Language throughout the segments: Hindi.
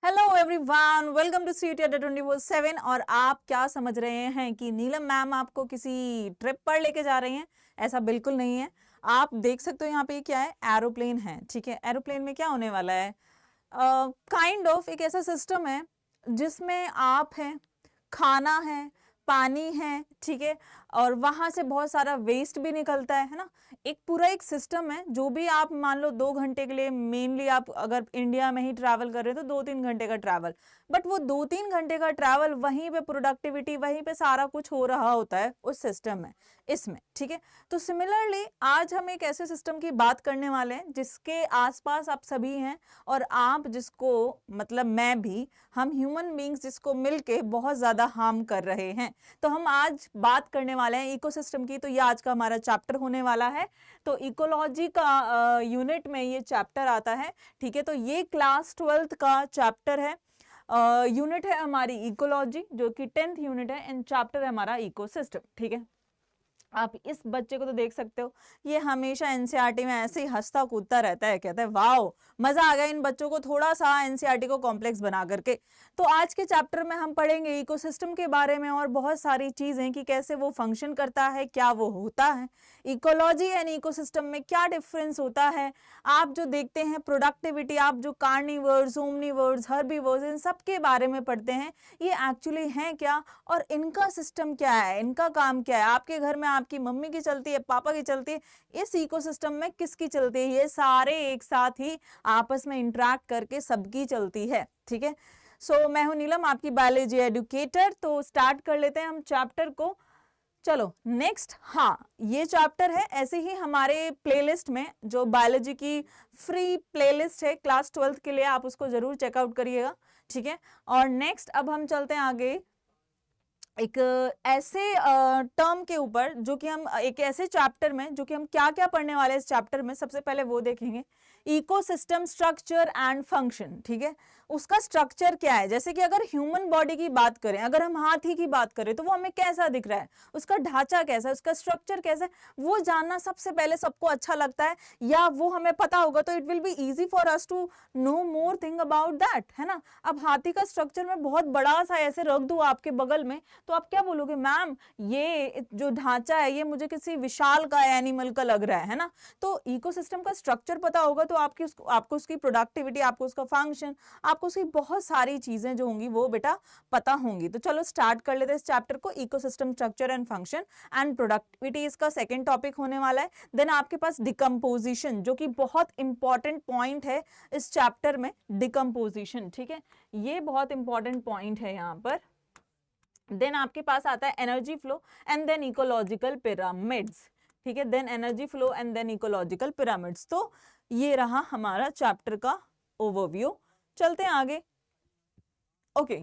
Hello everyone, welcome to C T 24/7। और आप क्या समझ रहे हैं कि नीलम मैम आपको किसी ट्रिप पर लेके जा रही हैं? ऐसा बिल्कुल नहीं है। आप देख सकते हो यहाँ पे क्या है, एरोप्लेन है। ठीक है, एरोप्लेन में क्या होने वाला है, काइंड ऑफ एक ऐसा सिस्टम है जिसमें आप हैं, खाना है, पानी है, ठीक है, और वहां से बहुत सारा वेस्ट भी निकलता है ना। एक पूरा एक सिस्टम है। जो भी आप मान लो 2 घंटे के लिए, मेनली आप अगर इंडिया में ही ट्रैवल कर रहे हो तो 2-3 घंटे का ट्रैवल, बट वो 2-3 घंटे का ट्रैवल वहीं पे प्रोडक्टिविटी, वहीं पे सारा कुछ हो रहा होता है उस सिस्टम में, इसमें। ठीक है, तो सिमिलरली आज हम एक ऐसे सिस्टम की बात करने वाले हैं जिसके आसपास आप सभी हैं, और आप जिसको, मतलब मैं भी, हम ह्यूमन बींग्स जिसको मिलके बहुत ज्यादा हार्म कर रहे हैं। तो हम आज बात करने वाले हैं इकोसिस्टम की। तो ये आज का हमारा चैप्टर होने वाला है। तो इकोलॉजी का यूनिट में ये चैप्टर आता है। ठीक है, तो ये क्लास 12th का चैप्टर है। यूनिट है हमारी इकोलॉजी, जो कि 10th यूनिट है, एंड चैप्टर है हमारा इकोसिस्टम। ठीक है, आप इस बच्चे को तो देख सकते हो, ये हमेशा एनसीईआरटी में ऐसे ही हंसता कूदता रहता है, कहता है वाओ मजा आ गया इन बच्चों को थोड़ा सा एनसीईआरटी को कॉम्प्लेक्स बना करके। तो आज के चैप्टर में हम पढ़ेंगे इकोसिस्टम के बारे में और बहुत सारी चीजें कि कैसे वो फंक्शन करता है, क्या वो होता है, इकोलॉजी एंड इकोसिस्टम में क्या डिफरेंस होता है। आप जो देखते हैं प्रोडक्टिविटी, आप जो कार्निवर्स, ओमनिवर्स, हर्बीवर्स, इन सब के बारे में पढ़ते हैं, ये एक्चुअली हैं क्या और इनका सिस्टम क्या है, इनका काम क्या है। आपके घर में आपकी मम्मी की चलती है, पापा की चलती है, इस इकोसिस्टम में किसकी चलती है? ये सारे एक साथ ही आपस में इंटरेक्ट करके सबकी चलती है। ठीक है, सो मैं हूं नीलम, आपकी बायोलॉजी एडुकेटर। तो स्टार्ट कर लेते हैं हम चैप्टर को। चलो नेक्स्ट, हाँ ये चैप्टर है ऐसे ही हमारे प्लेलिस्ट में, जो बायोलॉजी की फ्री प्लेलिस्ट है क्लास 12th के लिए, आप उसको जरूर चेकआउट करिएगा। ठीक है, और नेक्स्ट अब हम चलते हैं आगे एक ऐसे टर्म के ऊपर, जो कि हम एक ऐसे चैप्टर में, जो कि हम क्या क्या पढ़ने वाले हैं इस चैप्टर में। सबसे पहले वो देखेंगे इकोसिस्टम स्ट्रक्चर एंड फंक्शन। ठीक है, उसका स्ट्रक्चर क्या है। जैसे कि अगर ह्यूमन बॉडी की बात करें, अगर हम हाथी की बात करें, तो वो हमें कैसा दिख रहा है, उसका ढांचा कैसा है, उसका स्ट्रक्चर कैसा है, वो जानना सबसे पहले सबको अच्छा लगता है, या वो हमें पता होगा तो it will be easy for us to know more thing about that, है ना। अब हाथी का स्ट्रक्चर में बहुत बड़ा सा ऐसे रख दूं आपके बगल में, तो आप क्या बोलोगे, मैम ये जो ढांचा है ये मुझे किसी विशाल का एनिमल का लग रहा है ना। तो इकोसिस्टम का स्ट्रक्चर पता होगा तो आपको उसकी प्रोडक्टिविटी, आपको उसका फंक्शन, आपको उसकी बहुत सारी चीजें जो होंगी वो बेटा पता होंगी। तो चलो स्टार्ट कर लेते हैं इस चैप्टर को। Ecosystem structure and function and productivity इसका सेकेंड टॉपिक होने वाला है। देन आपके पास डिकम्पोजिशन, जो कि बहुत इंपॉर्टेंट पॉइंट है इस चैप्टर में, डिकम्पोजिशन। ठीक है, ये बहुत इंपॉर्टेंट पॉइंट है यहाँ पर। देन आपके पास आता है energy flow and then ecological pyramids. ठीक है, then energy flow and then ecological pyramids. तो ये रहा हमारा चैप्टर का ओवरव्यू। चलते हैं आगे। ओके,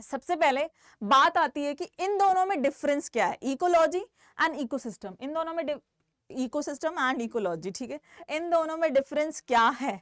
सबसे पहले बात आती है कि इन दोनों में डिफरेंस क्या है, इकोलॉजी एंड इकोसिस्टम। इन दोनों में इकोसिस्टम एंड इकोलॉजी, ठीक है, इन दोनों में डिफरेंस क्या है।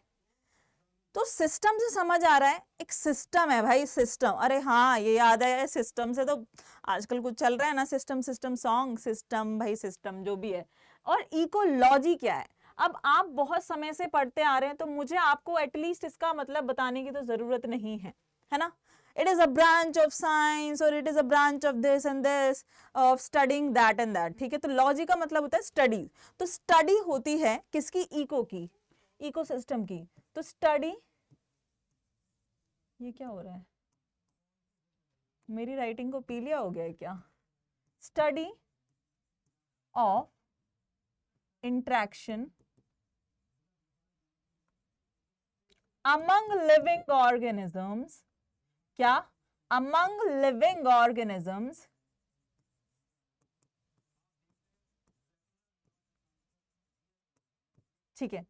तो सिस्टम से समझ आ रहा है, एक सिस्टम है भाई, सिस्टम। अरे हाँ, ये याद है, सिस्टम से तो आजकल कुछ चल रहा है ना, सिस्टम सिस्टम सॉन्ग, सिस्टम भाई सिस्टम जो भी है। और इकोलॉजी क्या है, अब आप बहुत समय से पढ़ते आ रहे हैं, तो मुझे आपको एटलीस्ट इसका मतलब बताने की तो जरूरत नहीं है ना। It is a branch of science, और it is a branch of this and this, of studying that and that. ठीक है, तो लॉजी का मतलब होता है स्टडी। तो स्टडी होती है किसकी, इको की, इकोसिस्टम की। तो स्टडी, ये क्या हो रहा है, मेरी राइटिंग को पी लिया हो गया है क्या। Study of interaction among living organisms, क्या, अमंग लिविंग ऑर्गेनिजम्स, ठीक है।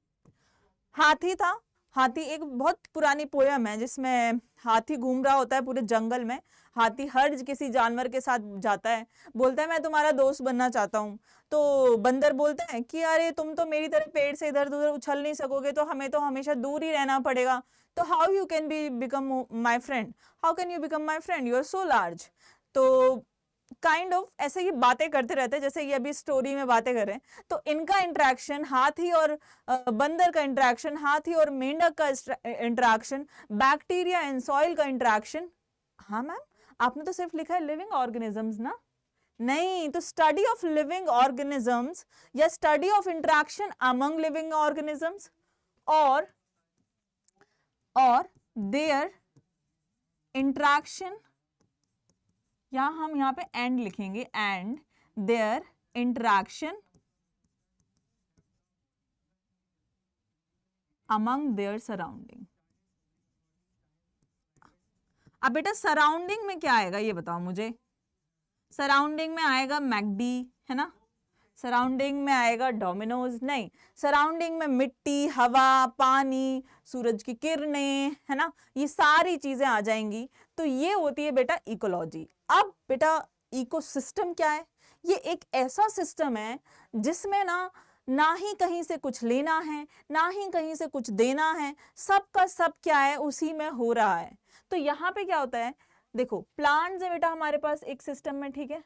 हाथी था, हाथी एक बहुत पुरानी पोयम है जिसमें हाथी घूम रहा होता है पूरे जंगल में। हाथी हर किसी जानवर के साथ जाता है, बोलता है मैं तुम्हारा दोस्त बनना चाहता हूँ। तो बंदर बोलता है कि अरे तुम तो मेरी तरह पेड़ से इधर उधर उछल नहीं सकोगे, तो हमें तो हमेशा दूर ही रहना पड़ेगा। तो how you can be become my friend, how can you become my friend, you are so large. तो काइंड ऑफ ऐसे ही बातें करते रहते हैं, जैसे ये अभी स्टोरी में बातें कर रहे हैं, तो इनका इंटरेक्शन, हाथी और बंदर का इंटरेक्शन, हाथी और मेंढक का इंटरेक्शन, बैक्टीरिया एंड सॉइल का इंटरेक्शन। हाँ मैम, आपने तो सिर्फ लिखा है लिविंग ऑर्गेनिजम्स ना, नहीं तो स्टडी ऑफ लिविंग ऑर्गेनिजम्स या study of interaction among living organisms और देयर इंटरेक्शन, या हम यहाँ पे एंड लिखेंगे, and there interaction among their surrounding. अब बेटा सराउंडिंग में क्या आएगा ये बताओ मुझे। सराउंडिंग में आएगा मैकडी, है ना, सराउंडिंग में आएगा डोमिनोज, नहीं, सराउंडिंग में मिट्टी, हवा, पानी, सूरज की किरणें, है ना, ये सारी चीजें आ जाएंगी। तो ये होती है बेटा इकोलॉजी। अब बेटा इकोसिस्टम क्या है? ये एक ऐसा सिस्टम है जिसमें ना ही कहीं से कुछ लेना है, ना ही कहीं से कुछ देना है, सबका सब क्या है, उसी में हो रहा है। तो यहाँ पे क्या होता है, देखो प्लांट्स है बेटा हमारे पास एक सिस्टम में, ठीक है।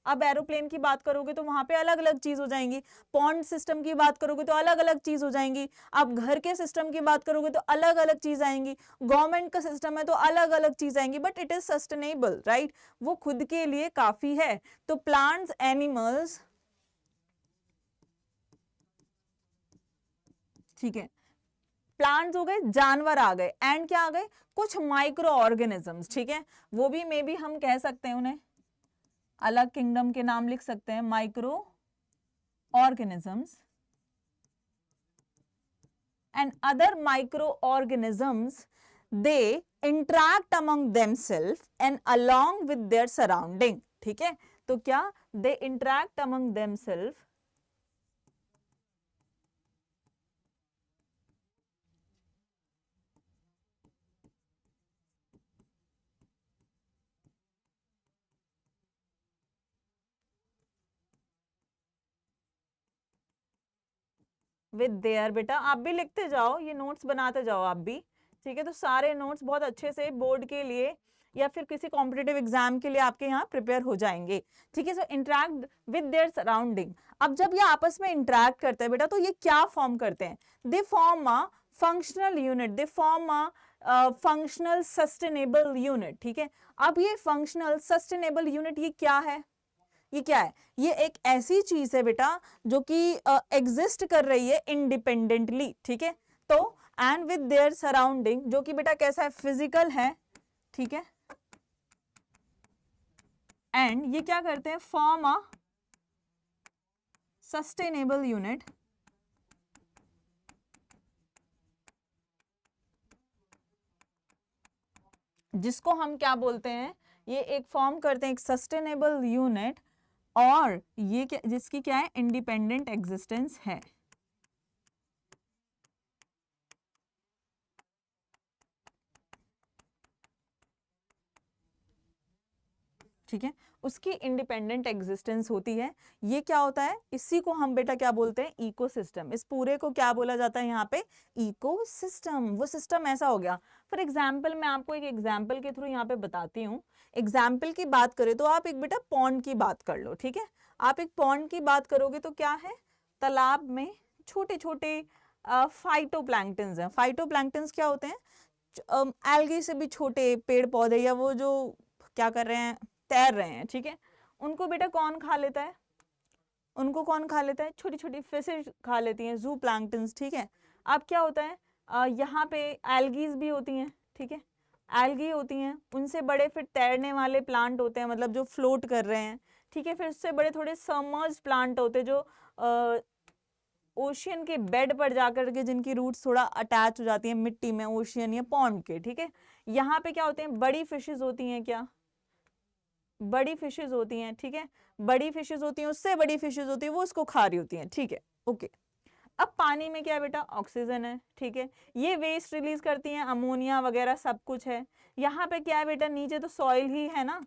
अब एरोप्लेन की बात करोगे तो वहां पे अलग अलग चीज हो जाएंगी, पॉन्ड सिस्टम की बात करोगे तो अलग अलग चीज हो जाएंगी, अब घर के सिस्टम की बात करोगे तो अलग अलग चीज आएंगी, गवर्नमेंट का सिस्टम है तो अलग अलग चीज आएंगी, but it is sustainable, right, वो खुद के लिए काफी है। तो प्लांट्स, एनिमल्स, ठीक है, प्लांट्स हो गए, जानवर आ गए, एंड क्या आ गए, कुछ माइक्रो ऑर्गेनिजम्स, ठीक है, वो भी मे बी हम कह सकते हैं उन्हें अलग किंगडम के नाम लिख सकते हैं, microorganisms and other microorganisms, they interact among themself and along with their surrounding, ठीक है। तो क्या, they interact among themself with their, बेटा आप भी लिखते जाओ, ये नोट्स बनाते जाओ आप भी, ठीक है। तो सारे नोट्स बहुत अच्छे से बोर्ड के लिए या फिर किसी कॉम्पिटिटिव एग्जाम के लिए आपके यहाँ प्रिपेयर हो जाएंगे, ठीक है। सो इंटरैक्ट विद देयर सराउंडिंग। अब जब ये आपस में इंटरैक्ट करते हैं बेटा, तो ये क्या फॉर्म करते हैं, they form a functional unit, they form a functional sustainable unit, ठीक है। अब ये फंक्शनल सस्टेनेबल यूनिट ये क्या है, ये क्या है, ये एक ऐसी चीज है बेटा जो कि एग्जिस्ट कर रही है इंडिपेंडेंटली, ठीक है। तो एंड विद देयर सराउंडिंग, जो कि बेटा कैसा है, फिजिकल है, ठीक है, एंड ये क्या करते हैं, फॉर्म अ सस्टेनेबल यूनिट, जिसको हम क्या बोलते हैं, ये एक फॉर्म करते हैं एक सस्टेनेबल यूनिट, और ये क्या, जिसकी क्या है, इंडिपेंडेंट एग्जिस्टेंस है, ठीक है, उसकी इंडिपेंडेंट एग्जिस्टेंस होती है। ये क्या होता है, इसी को हम बेटा क्या बोलते हैं, इकोसिस्टम। इस पूरे को क्या बोला जाता है यहाँ पे, इकोसिस्टम। वो सिस्टम ऐसा हो गया। फॉर एग्जाम्पल मैं आपको एक एग्जाम्पल के थ्रू यहाँ पे बताती हूँ। एग्जाम्पल की बात करें तो आप एक बेटा पॉन्ड की बात कर लो, ठीक है। आप एक पॉन्ड की बात करोगे तो क्या है, तालाब में छोटे छोटे फाइटोप्लैंक्टन्स हैं। फाइटोप्लैंक्टन्स क्या होते हैं, एल्गी से भी छोटे पेड़ पौधे, या वो जो क्या कर रहे हैं, तैर रहे हैं, ठीक है। उनको बेटा कौन खा लेता है, उनको कौन खा लेता है, छोटी छोटी फिशेज खा लेती हैं, जू प्लैंक्टन्स, ठीक है। अब क्या होता है, यहाँ पे एल्गीज भी होती हैं, ठीक है, एल्गी होती हैं, उनसे बड़े फिर तैरने वाले प्लांट होते हैं, मतलब जो फ्लोट कर रहे हैं, ठीक है। फिर उससे बड़े थोड़े सबमर्ज्ड प्लांट होते हैं, जो ओशियन के बेड पर जाकर के जिनकी रूट्स थोड़ा अटैच हो जाती हैं मिट्टी में, ओशियन या पॉन्ड के, ठीक है। यहाँ पे क्या होते हैं, बड़ी फिशेज होती हैं, क्या, बड़ी फिशेज होती हैं, ठीक है, बड़ी फिशेज होती हैं, उससे बड़ी फिशेज होती है, वो उसको खा रही होती हैं, ठीक है, ओके। अब पानी में क्या है बेटा, ऑक्सीजन है, ठीक है, ये वेस्ट रिलीज करती हैं, अमोनिया वगैरह सब कुछ है। यहाँ पे क्या है बेटा, नीचे तो सॉइल ही है ना,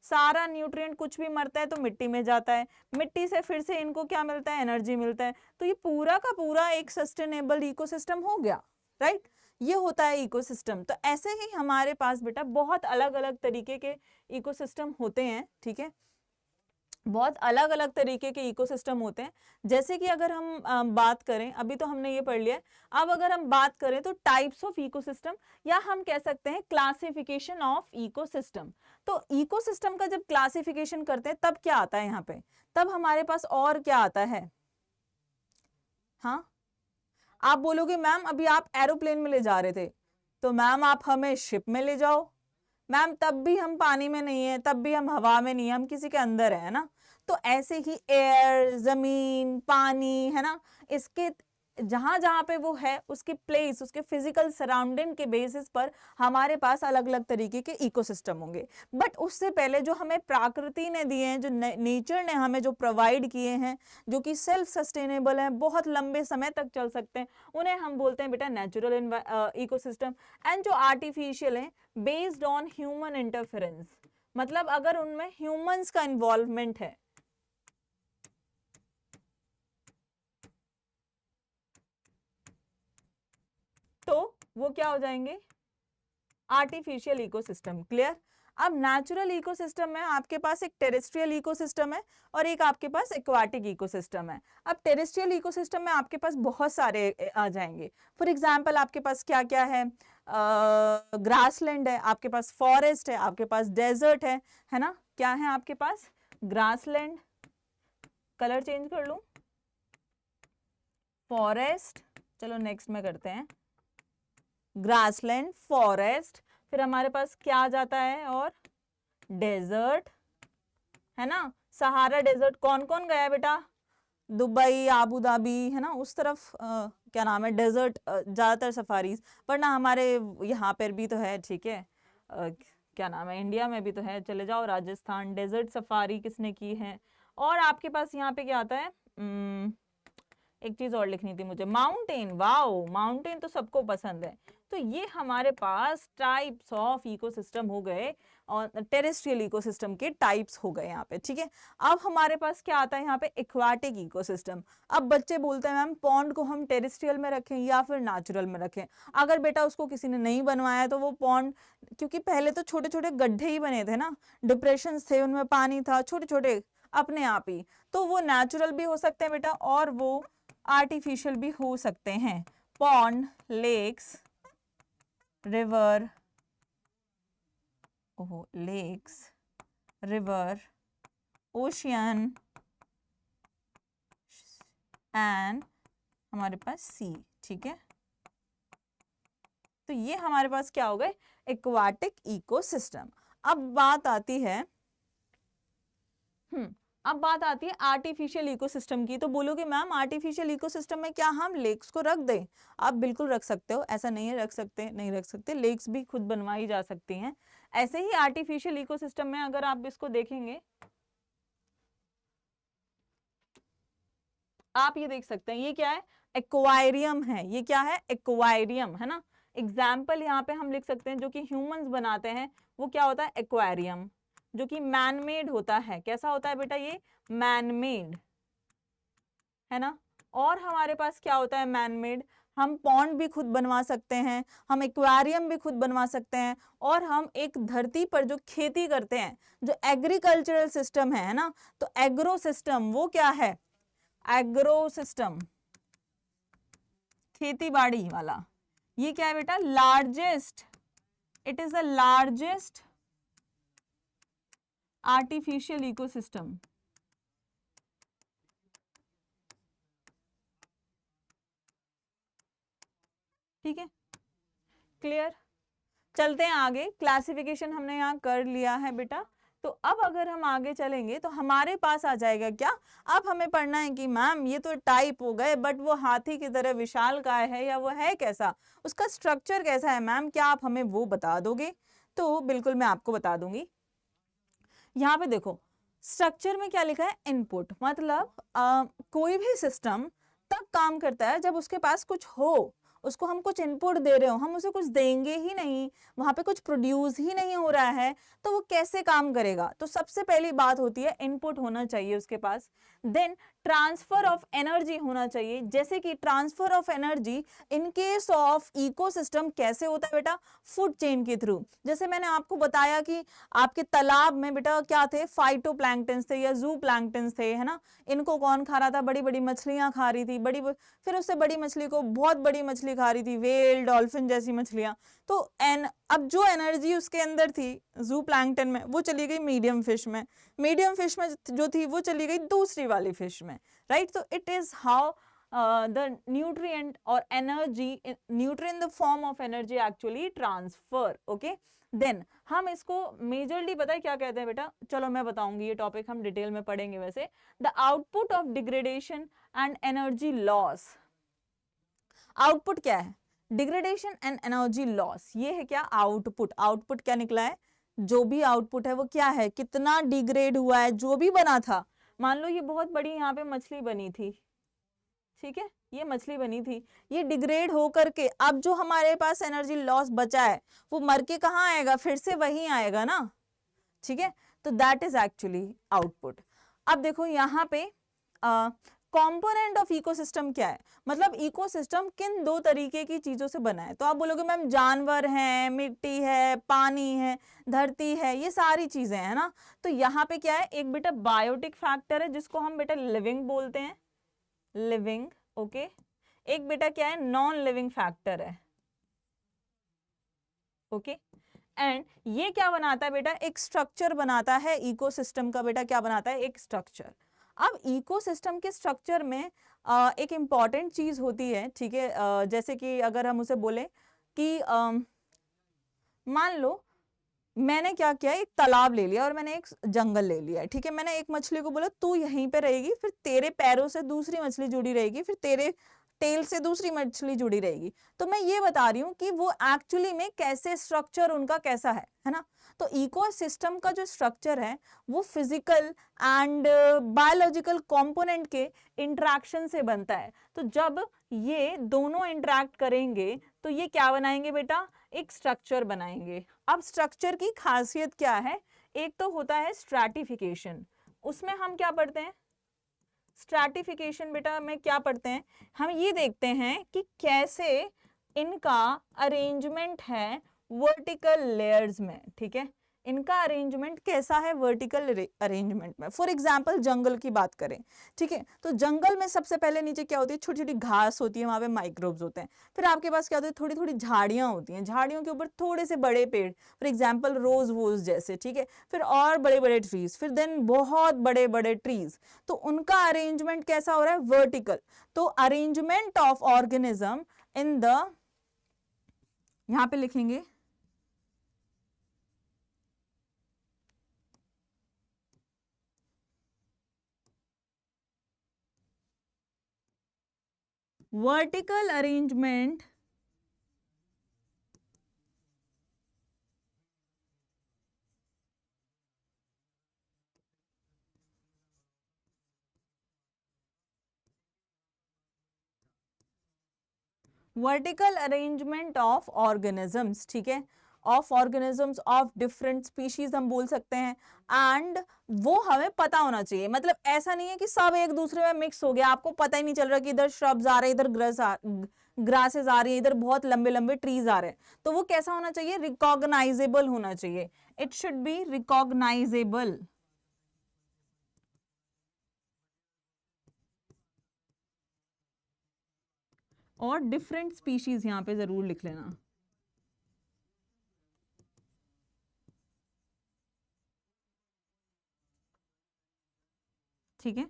सारा न्यूट्रिएंट कुछ भी मरता है तो मिट्टी में जाता है, मिट्टी से फिर से इनको क्या मिलता है, एनर्जी मिलता है। तो ये पूरा का पूरा एक सस्टेनेबल इकोसिस्टम हो गया, राइट। ये होता है इकोसिस्टम। तो ऐसे ही हमारे पास बेटा बहुत अलग अलग तरीके के इकोसिस्टम होते हैं, ठीक है। बहुत अलग अलग तरीके के इकोसिस्टम होते हैं। जैसे कि अगर हम बात करें, अभी तो हमने ये पढ़ लिया है, अब अगर हम बात करें तो टाइप्स ऑफ इकोसिस्टम, या हम कह सकते हैं क्लासिफिकेशन ऑफ इकोसिस्टम। तो इकोसिस्टम का जब क्लासिफिकेशन करते हैं तब क्या आता है यहाँ पे, तब हमारे पास और क्या आता है? हाँ, आप बोलोगे मैम अभी आप एरोप्लेन में ले जा रहे थे, तो मैम आप हमें शिप में ले जाओ। मैम तब भी हम पानी में नहीं है, तब भी हम हवा में नहीं है, हम किसी के अंदर है ना। तो ऐसे ही एयर, जमीन, पानी, है ना, इसके जहां जहां पे वो है उसके प्लेस, उसके फिजिकल सराउंडिंग के बेसिस पर हमारे पास अलग अलग तरीके के इकोसिस्टम होंगे। बट उससे पहले जो हमें प्रकृति ने दिए हैं, जो नेचर ने हमें जो प्रोवाइड किए हैं, जो कि सेल्फ सस्टेनेबल हैं, बहुत लंबे समय तक चल सकते हैं, उन्हें हम बोलते हैं बेटा नेचुरल इकोसिस्टम। एंड जो आर्टिफिशियल है, बेस्ड ऑन ह्यूमन इंटरफेरेंस, मतलब अगर उनमें ह्यूमंस का इन्वॉल्वमेंट है तो वो क्या हो जाएंगे? Artificial ecosystem. क्लियर? अब नेचुरल इकोसिस्टम में आपके पास एक टेरेस्ट्रियल इकोसिस्टम है और एक आपके पास एक्वाटिक इकोसिस्टम है। अब टेरेस्ट्रियल इकोसिस्टम में आपके पास बहुत सारे आ जाएंगे। फॉर एग्जांपल आपके पास क्या क्या है? ग्रासलैंड है, आपके पास फॉरेस्ट है, आपके पास डेजर्ट है ना। क्या है आपके पास? ग्रासलैंड, कलर चेंज कर लूं, फॉरेस्ट, चलो नेक्स्ट में करते हैं, ग्रासलैंड, फॉरेस्ट, फिर हमारे पास क्या आ जाता है और डेजर्ट, है ना। सहारा डेजर्ट कौन कौन गया बेटा? दुबई, आबू धाबी, है ना, उस तरफ क्या नाम है, डेजर्ट ज्यादातर सफारीज, वरना हमारे यहाँ पर भी तो है, ठीक है, क्या नाम है, इंडिया में भी तो है, चले जाओ राजस्थान, डेजर्ट सफारी किसने की है। और आपके पास यहाँ पे क्या आता है, एक चीज और लिखनी थी मुझे, माउंटेन। वाओ, माउंटेन तो सबको पसंद है। तो ये हमारे पास टाइप्स ऑफ इकोसिस्टम हो गए और टेरेस्ट्रियल इकोसिस्टम के टाइप्स हो गए यहाँ पे, ठीक है। अब हमारे पास क्या आता है यहाँ पे? Aquatic ecosystem. अब बच्चे बोलते हैं मैम पॉन्ड को हम टेरेस्ट्रियल में रखें या फिर नेचुरल में रखें। अगर बेटा उसको किसी ने नहीं बनवाया तो वो पॉन्ड, क्योंकि पहले तो छोटे छोटे गड्ढे ही बने थे ना, डिप्रेशन थे, उनमें पानी था, छोटे छोटे अपने आप ही, तो वो नेचुरल भी हो सकते हैं बेटा और वो आर्टिफिशियल भी हो सकते हैं। Pond, lakes, river, lakes, river, ocean and हमारे पास सी, ठीक है। तो ये हमारे पास क्या हो गए? Aquatic ecosystem. अब बात आती है अब बात आती है आर्टिफिशियल इकोसिस्टम की। तो बोलोगे मैम आर्टिफिशियल इकोसिस्टम में क्या हम लेक्स को रख दें? आप बिल्कुल रख सकते हो, ऐसा नहीं है रख सकते नहीं रख सकते, लेक्स भी खुद बनवाई जा सकती हैं। ऐसे ही आर्टिफिशियल इकोसिस्टम में अगर आप इसको देखेंगे, आप ये देख सकते हैं, ये क्या है? एक्वायरियम है। ये क्या है? एक्वायरियम, है ना। एग्जाम्पल यहाँ पे हम लिख सकते हैं जो कि ह्यूमंस बनाते हैं, वो क्या होता है? एक्वायरियम, जो कि मैनमेड होता है। कैसा होता है बेटा? ये मैनमेड, है ना। और हमारे पास क्या होता है मैनमेड? हम पॉन्ड भी खुद बनवा सकते हैं, हम एक्वेरियम भी खुद बनवा सकते हैं, और हम एक धरती पर जो खेती करते हैं, जो एग्रीकल्चरल सिस्टम है ना, तो एग्रो सिस्टम वो क्या है? एग्रो सिस्टम, खेती बाड़ी वाला, ये क्या है बेटा? Largest, it is the largest artificial ecosystem. ठीक है, क्लियर। चलते हैं आगे, क्लासिफिकेशन हमने यहाँ कर लिया है बेटा। तो अब अगर हम आगे चलेंगे तो हमारे पास आ जाएगा क्या? अब हमें पढ़ना है कि मैम ये तो टाइप हो गए, बट वो हाथी की तरह विशालकाय है या वो है कैसा, उसका स्ट्रक्चर कैसा है मैम, क्या आप हमें वो बता दोगे? तो बिल्कुल मैं आपको बता दूंगी। यहाँ पे देखो स्ट्रक्चर में क्या लिखा है? इनपुट, मतलब कोई भी सिस्टम तब काम करता है जब उसके पास कुछ हो, उसको हम कुछ इनपुट दे रहे हो, हम उसे कुछ देंगे ही नहीं, वहां पे कुछ प्रोड्यूस ही नहीं हो रहा है, तो वो कैसे काम करेगा? तो सबसे पहली बात होती है इनपुट होना चाहिए उसके पास, देन ट्रांसफर ऑफ एनर्जी होना चाहिए। जैसे कि transfer of energy in case of ecosystem कैसे होता है बेटा? फूड चेन के थ्रू। जैसे मैंने आपको बताया कि आपके तालाब में बेटा क्या थे? फाइटोप्लैंक्टन्स थे या जू प्लैंक्टन्स थे, है ना? इनको कौन खा रहा था? बड़ी बड़ी मछलियां खा रही थी, फिर उससे बड़ी मछली को बहुत बड़ी मछली खा रही थी, वेल, डॉल्फिन जैसी मछलियां। तो अब जो एनर्जी उसके अंदर थी जू प्लैंक्टन में, वो चली गई मीडियम फिश में, मीडियम फिश में जो थी वो चली गई दूसरी वाली फिश में, राइट? तो it is how the nutrient or energy, nutrient in the form of energy actually transfer, okay? Then हम इसको मेजरली पता है क्या कहते हैं बेटा? चलो मैं बताऊंगी, ये टॉपिक हम डिटेल में पढ़ेंगे वैसे। The output of degradation and energy loss. Output क्या है? डिग्रेडेशन एंड एनर्जी लॉस, ये है क्या? आउटपुट। आउटपुट क्या निकला है? जो भी आउटपुट है वो क्या है? कितना डिग्रेड हुआ है जो भी बना था। मान लो ये बहुत बड़ी यहाँ पे मछली बनी थी, ठीक है, ये मछली बनी थी, ये डिग्रेड हो करके अब जो हमारे पास एनर्जी लॉस बचा है वो मर के कहाँ आएगा? फिर से वहीं आएगा ना, ठीक है? तो दैट इज एक्चुअली आउटपुट। अब देखो यहाँ पे कंपोनेंट ऑफ इकोसिस्टम क्या है? मतलब इकोसिस्टम किन दो तरीके की चीजों से बना है? तो आप बोलोगे मैम जानवर हैं, मिट्टी है, पानी है, धरती है, ये सारी चीजें है ना। तो यहाँ पे क्या है? एक बेटा बायोटिक फैक्टर है जिसको हम बेटा लिविंग बोलते हैं, लिविंग, ओके। एक बेटा क्या है? नॉन लिविंग फैक्टर है, ओके। एंड ये क्या बनाता है बेटा? एक स्ट्रक्चर बनाता है इकोसिस्टम का। बेटा क्या बनाता है? एक स्ट्रक्चर। अब इकोसिस्टम के स्ट्रक्चर में एक इंपॉर्टेंट चीज होती है, ठीक है, जैसे कि अगर हम उसे बोले कि मान लो मैंने क्या किया, एक तालाब ले लिया और मैंने एक जंगल ले लिया, ठीक है। मैंने एक मछली को बोला तू यहीं पे रहेगी, फिर तेरे पैरों से दूसरी मछली जुड़ी रहेगी, फिर तेरे टेल से दूसरी मछली जुड़ी रहेगी। तो मैं ये बता रही हूँ कि वो एक्चुअली में कैसे स्ट्रक्चर उनका कैसा है ना। तो इकोसिस्टम का जो स्ट्रक्चर है वो फिजिकल एंड बायोलॉजिकल कंपोनेंट के इंटरेक्शन से बनता है। तो जब ये दोनों इंटरेक्ट करेंगे तो ये क्या बनाएंगे बेटा? एक स्ट्रक्चर बनाएंगे। अब स्ट्रक्चर की खासियत क्या है? एक तो होता है स्ट्रैटिफिकेशन, उसमें हम क्या पढ़ते हैं? स्ट्रैटिफिकेशन बेटा में क्या पढ़ते हैं? हम ये देखते हैं कि कैसे इनका अरेंजमेंट है वर्टिकल लेयर्स में, ठीक है। इनका अरेंजमेंट कैसा है वर्टिकल अरेंजमेंट में? फॉर एग्जांपल जंगल की बात करें, ठीक है, तो जंगल में सबसे पहले नीचे क्या होती है? छोटी छोटी घास होती है, वहां पे माइक्रोब्स होते हैं। फिर आपके पास क्या होता है? थोड़ी थोड़ी झाड़ियां होती हैं, झाड़ियों के ऊपर थोड़े से बड़े पेड़, फॉर एग्जाम्पल रोज वोज जैसे, ठीक है। फिर और बड़े बड़े ट्रीज, फिर देन बहुत बड़े बड़े ट्रीज। तो उनका अरेंजमेंट कैसा हो रहा है? वर्टिकल। तो arrangement of organism in the, यहां पे लिखेंगे vertical arrangement of organisms, ठीक है, of organisms of different species हम बोल सकते हैं। एंड वो हमें पता होना चाहिए, मतलब ऐसा नहीं है कि सब एक दूसरे में मिक्स हो गया, आपको पता ही नहीं चल रहा कि इधर श्रब्स आ रहे हैं, इधर ग्रासेस आ रही है, इधर बहुत लंबे लंबे ट्रीज आ रहे हैं। तो वो कैसा होना चाहिए? रिकॉग्नाइजेबल होना चाहिए। It should be recognisable. और डिफरेंट स्पीशीज यहां पे जरूर लिख लेना। ठीक है,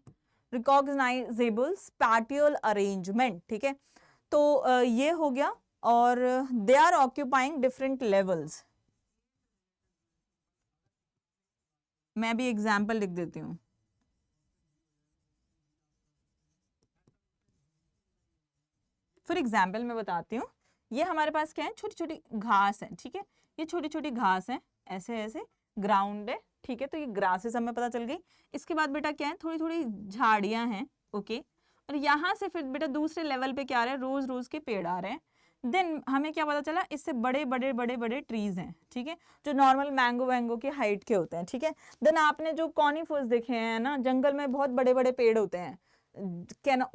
रिकॉग्नाइजेबल स्पैटियल अरेंजमेंट, ठीक है। तो ये हो गया। और they are occupying different levels. मैं भी एग्जाम्पल लिख देती हूँ। फॉर एग्जाम्पल मैं बताती हूँ, ये हमारे पास क्या है? छोटी छोटी घास है, ठीक है, ये छोटी छोटी घास है, ऐसे ऐसे ग्राउंड है, ठीक है। तो ये ग्रासेस हमें पता चल गई। इसके बाद बेटा क्या है? थोड़ी थोड़ी झाड़ियां हैं, ओके। और यहाँ से फिर बेटा दूसरे लेवल पे क्या आ रहा है? रोज रोज के पेड़ आ रहे हैं। देन हमें क्या पता चला, इससे बड़े बड़े बड़े बड़े ट्रीज हैं, ठीक है, जो नॉर्मल मैंगो वैंगो के हाइट के होते हैं, ठीक है। देन आपने जो कॉनिफर्स देखे हैं ना, जंगल में बहुत बड़े बड़े पेड़ होते हैं,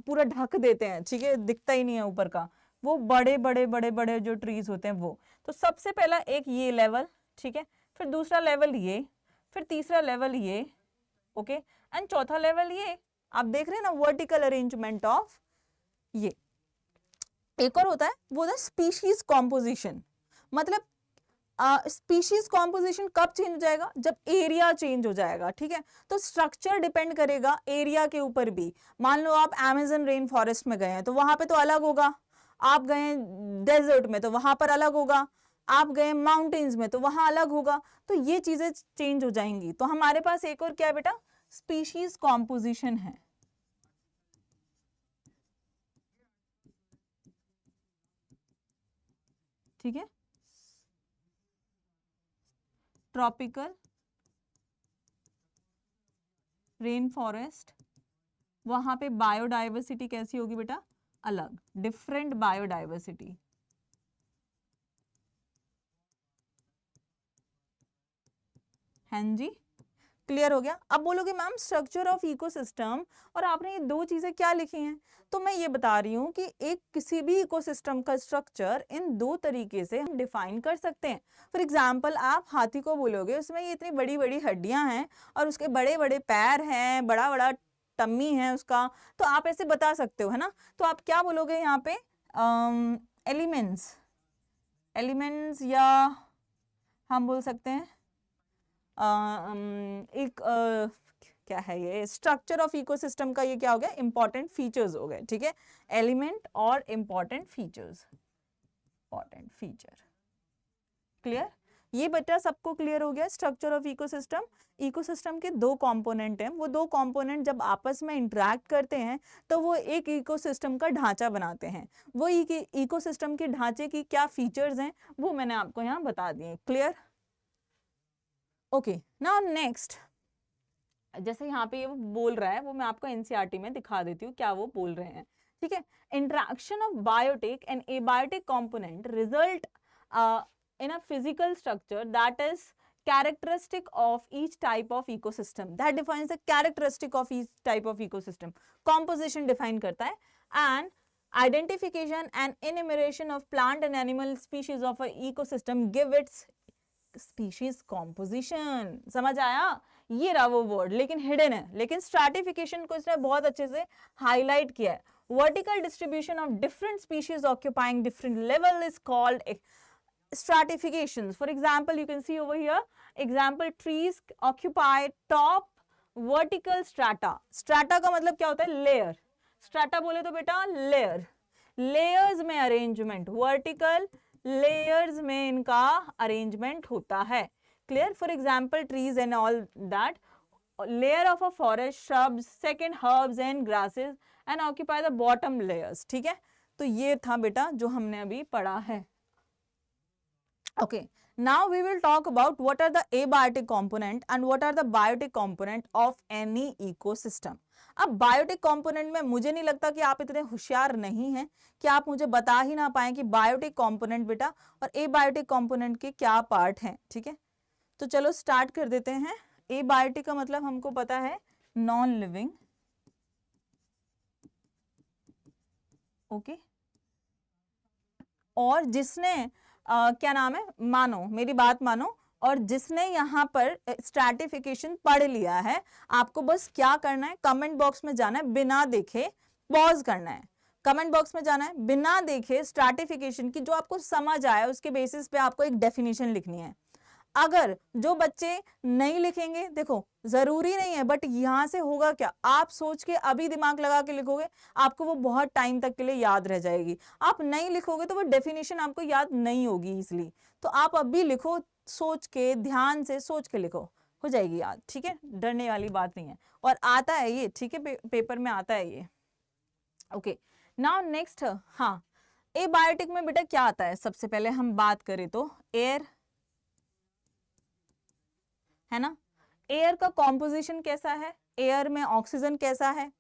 पूरा ढक देते हैं, ठीक है, दिखता ही नहीं है ऊपर का, वो बड़े बड़े बड़े बड़े जो ट्रीज होते हैं वो। तो सबसे पहला एक ये लेवल, ठीक है, फिर दूसरा लेवल ये, फिर तीसरा लेवल ये, ओके, एंड चौथा लेवल ये। आप देख रहे हैं ना वर्टिकल अरेंजमेंट ऑफ ये। एक और होता है वो होता है स्पीशीज कॉम्पोजिशन। मतलब स्पीशीज कॉम्पोजिशन कब चेंज हो जाएगा, जब एरिया चेंज हो जाएगा, ठीक है। तो स्ट्रक्चर डिपेंड करेगा एरिया के ऊपर भी। मान लो आप अमेज़न रेन फॉरेस्ट में गए हैं तो वहां पे तो अलग होगा, आप गए डेजर्ट में तो वहां पर अलग होगा, आप गए माउंटेन्स में तो वहां अलग होगा। तो ये चीजें चेंज हो जाएंगी। तो हमारे पास एक और क्या है बेटा, स्पीशीज कॉम्पोजिशन है, ठीक है। ट्रॉपिकल रेन फॉरेस्ट, वहां पे बायोडाइवर्सिटी कैसी होगी बेटा, अलग, डिफरेंट बायोडाइवर्सिटी। हाँ जी, क्लियर हो गया। अब बोलोगे मैम स्ट्रक्चर ऑफ इकोसिस्टम, और आपने ये दो चीजें क्या लिखी हैं। तो मैं ये बता रही हूँ कि एक किसी भी इकोसिस्टम का स्ट्रक्चर इन दो तरीके से हम डिफाइन कर सकते हैं। फॉर एग्जाम्पल आप हाथी को बोलोगे उसमें ये इतनी बड़ी बड़ी हड्डियां हैं और उसके बड़े बड़े पैर हैं, बड़ा बड़ा टम्मी है उसका, तो आप ऐसे बता सकते हो, है ना। तो आप क्या बोलोगे यहाँ पे, एलिमेंट्स, एलिमेंट्स, या हम बोल सकते हैं एक क्या है ये, स्ट्रक्चर ऑफ इकोसिस्टम का ये क्या हो गया, इंपॉर्टेंट फीचर्स हो गए, ठीक है। एलिमेंट और important features, important feature, clear. ये बेटा सबको क्लियर हो गया। स्ट्रक्चर ऑफ इकोसिस्टम, इकोसिस्टम के दो कंपोनेंट हैं, वो दो कंपोनेंट जब आपस में इंटरेक्ट करते हैं तो वो एक इकोसिस्टम का ढांचा बनाते हैं। वो इकोसिस्टम के ढांचे की क्या फीचर्स हैं वो मैंने आपको यहाँ बता दिए, क्लियर। ओके, नाउ नेक्स्ट, जैसे यहाँ पे ये वो बोल रहा है वो मैं आपको एनसीईआरटी में दिखा देती हूँ क्या वो बोल रहे हैं, ठीक है। Interaction of biotic and abiotic component result in a physical structure that is characteristic of each type of ecosystem, that defines the characteristic of each type of ecosystem. Composition define करता है, and identification and enumeration of plant and animal species of a ecosystem give its species composition. समझ आया, ये रहा वो वर्ड, लेकिन हिडन है, लेकिन स्ट्रैटिफिकेशन को इसने बहुत अच्छे से हाईलाइट किया है। Vertical distribution of different species occupying different level is called stratifications. For example, you can see over here, example trees occupy top vertical strata. Strata का मतलब क्या होता है, लेयर। strata बोले तो बेटा लेयर, लेयर्स में अरेंजमेंट, वर्टिकल लेयर्स में इनका अरेंजमेंट होता है, clear. For example trees and all that, layer of a forest, shrubs, second herbs and grasses and occupy the bottom layers, ठीक है। तो ये था बेटा जो हमने अभी पढ़ा है। Okay, now we will talk about what are the abiotic component and what are the biotic component of any ecosystem. अब बायोटिक कंपोनेंट में मुझे नहीं लगता कि आप इतने होशियार नहीं हैं कि आप मुझे बता ही ना पाए कि बायोटिक कंपोनेंट बेटा और एबायोटिक कंपोनेंट के क्या पार्ट हैं, ठीक है। तो चलो स्टार्ट कर देते हैं। एबायोटिक का मतलब हमको पता है नॉन लिविंग, ओके, और जिसने क्या नाम है, मानो मेरी बात मानो, और जिसने यहाँ पर स्ट्रैटिफिकेशन पढ़ लिया है, आपको बस क्या करना है, कमेंट बॉक्स में जाना है, बिना देखे पॉज करना है, कमेंट बॉक्स में जाना है, बिना देखे स्ट्रैटिफिकेशन की जो आपको समझ आया उसके बेसिस पे आपको एक डेफिनेशन लिखनी है। अगर जो बच्चे नहीं लिखेंगे, देखो जरूरी नहीं है, बट यहां से होगा क्या, आप सोच के अभी दिमाग लगा के लिखोगे, आपको वो बहुत टाइम तक के लिए याद रह जाएगी। आप नहीं लिखोगे तो वो डेफिनेशन आपको याद नहीं होगी इसलिए। तो आप अभी लिखो, सोच के, ध्यान से सोच के लिखो, हो जाएगी याद, ठीक है। डरने वाली बात नहीं है, और आता है ये, ठीक है, पेपर में आता है ये। ओके, नाउ नेक्स्ट, हाँ, एबायोटिक में बेटा क्या आता है, सबसे पहले हम बात करें तो एयर, है ना। एयर का कॉम्पोजिशन कैसा है, एयर में ऑक्सीजन कैसा है,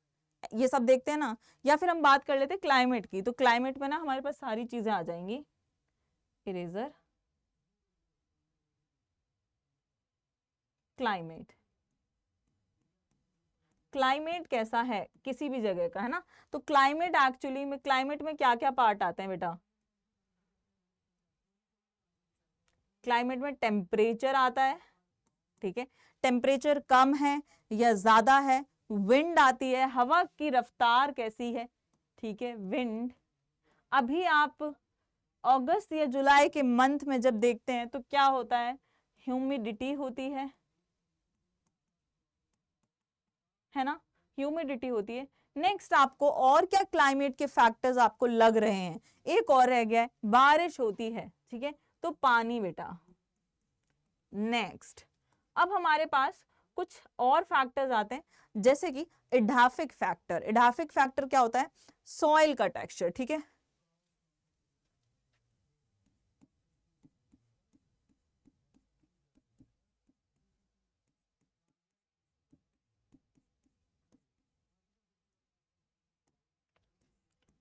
ये सब देखते हैं ना। या फिर हम बात कर लेते हैं क्लाइमेट की, तो क्लाइमेट में ना हमारे पास सारी चीजें आ जाएंगी। इरेजर, क्लाइमेट, क्लाइमेट कैसा है किसी भी जगह का, है ना। तो क्लाइमेट एक्चुअली में, क्लाइमेट में क्या क्या पार्ट आते हैं बेटा? क्लाइमेट में टेम्परेचर आता है, ठीक है, टेम्परेचर कम है या ज्यादा है, विंड आती है, हवा की रफ्तार कैसी है, ठीक है, विंड। अभी आप अगस्त या जुलाई के मंथ में जब देखते हैं तो क्या होता है, ह्यूमिडिटी होती है ना, ह्यूमिडिटी होती है। नेक्स्ट आपको और क्या क्लाइमेट के फैक्टर्स आपको लग रहे हैं? एक और रह गया है, बारिश होती है, ठीक है, तो पानी बेटा। नेक्स्ट, अब हमारे पास कुछ और फैक्टर्स आते हैं, जैसे कि एडाफिक फैक्टर। एडाफिक फैक्टर क्या होता है? सॉइल का टेक्सचर, ठीक है,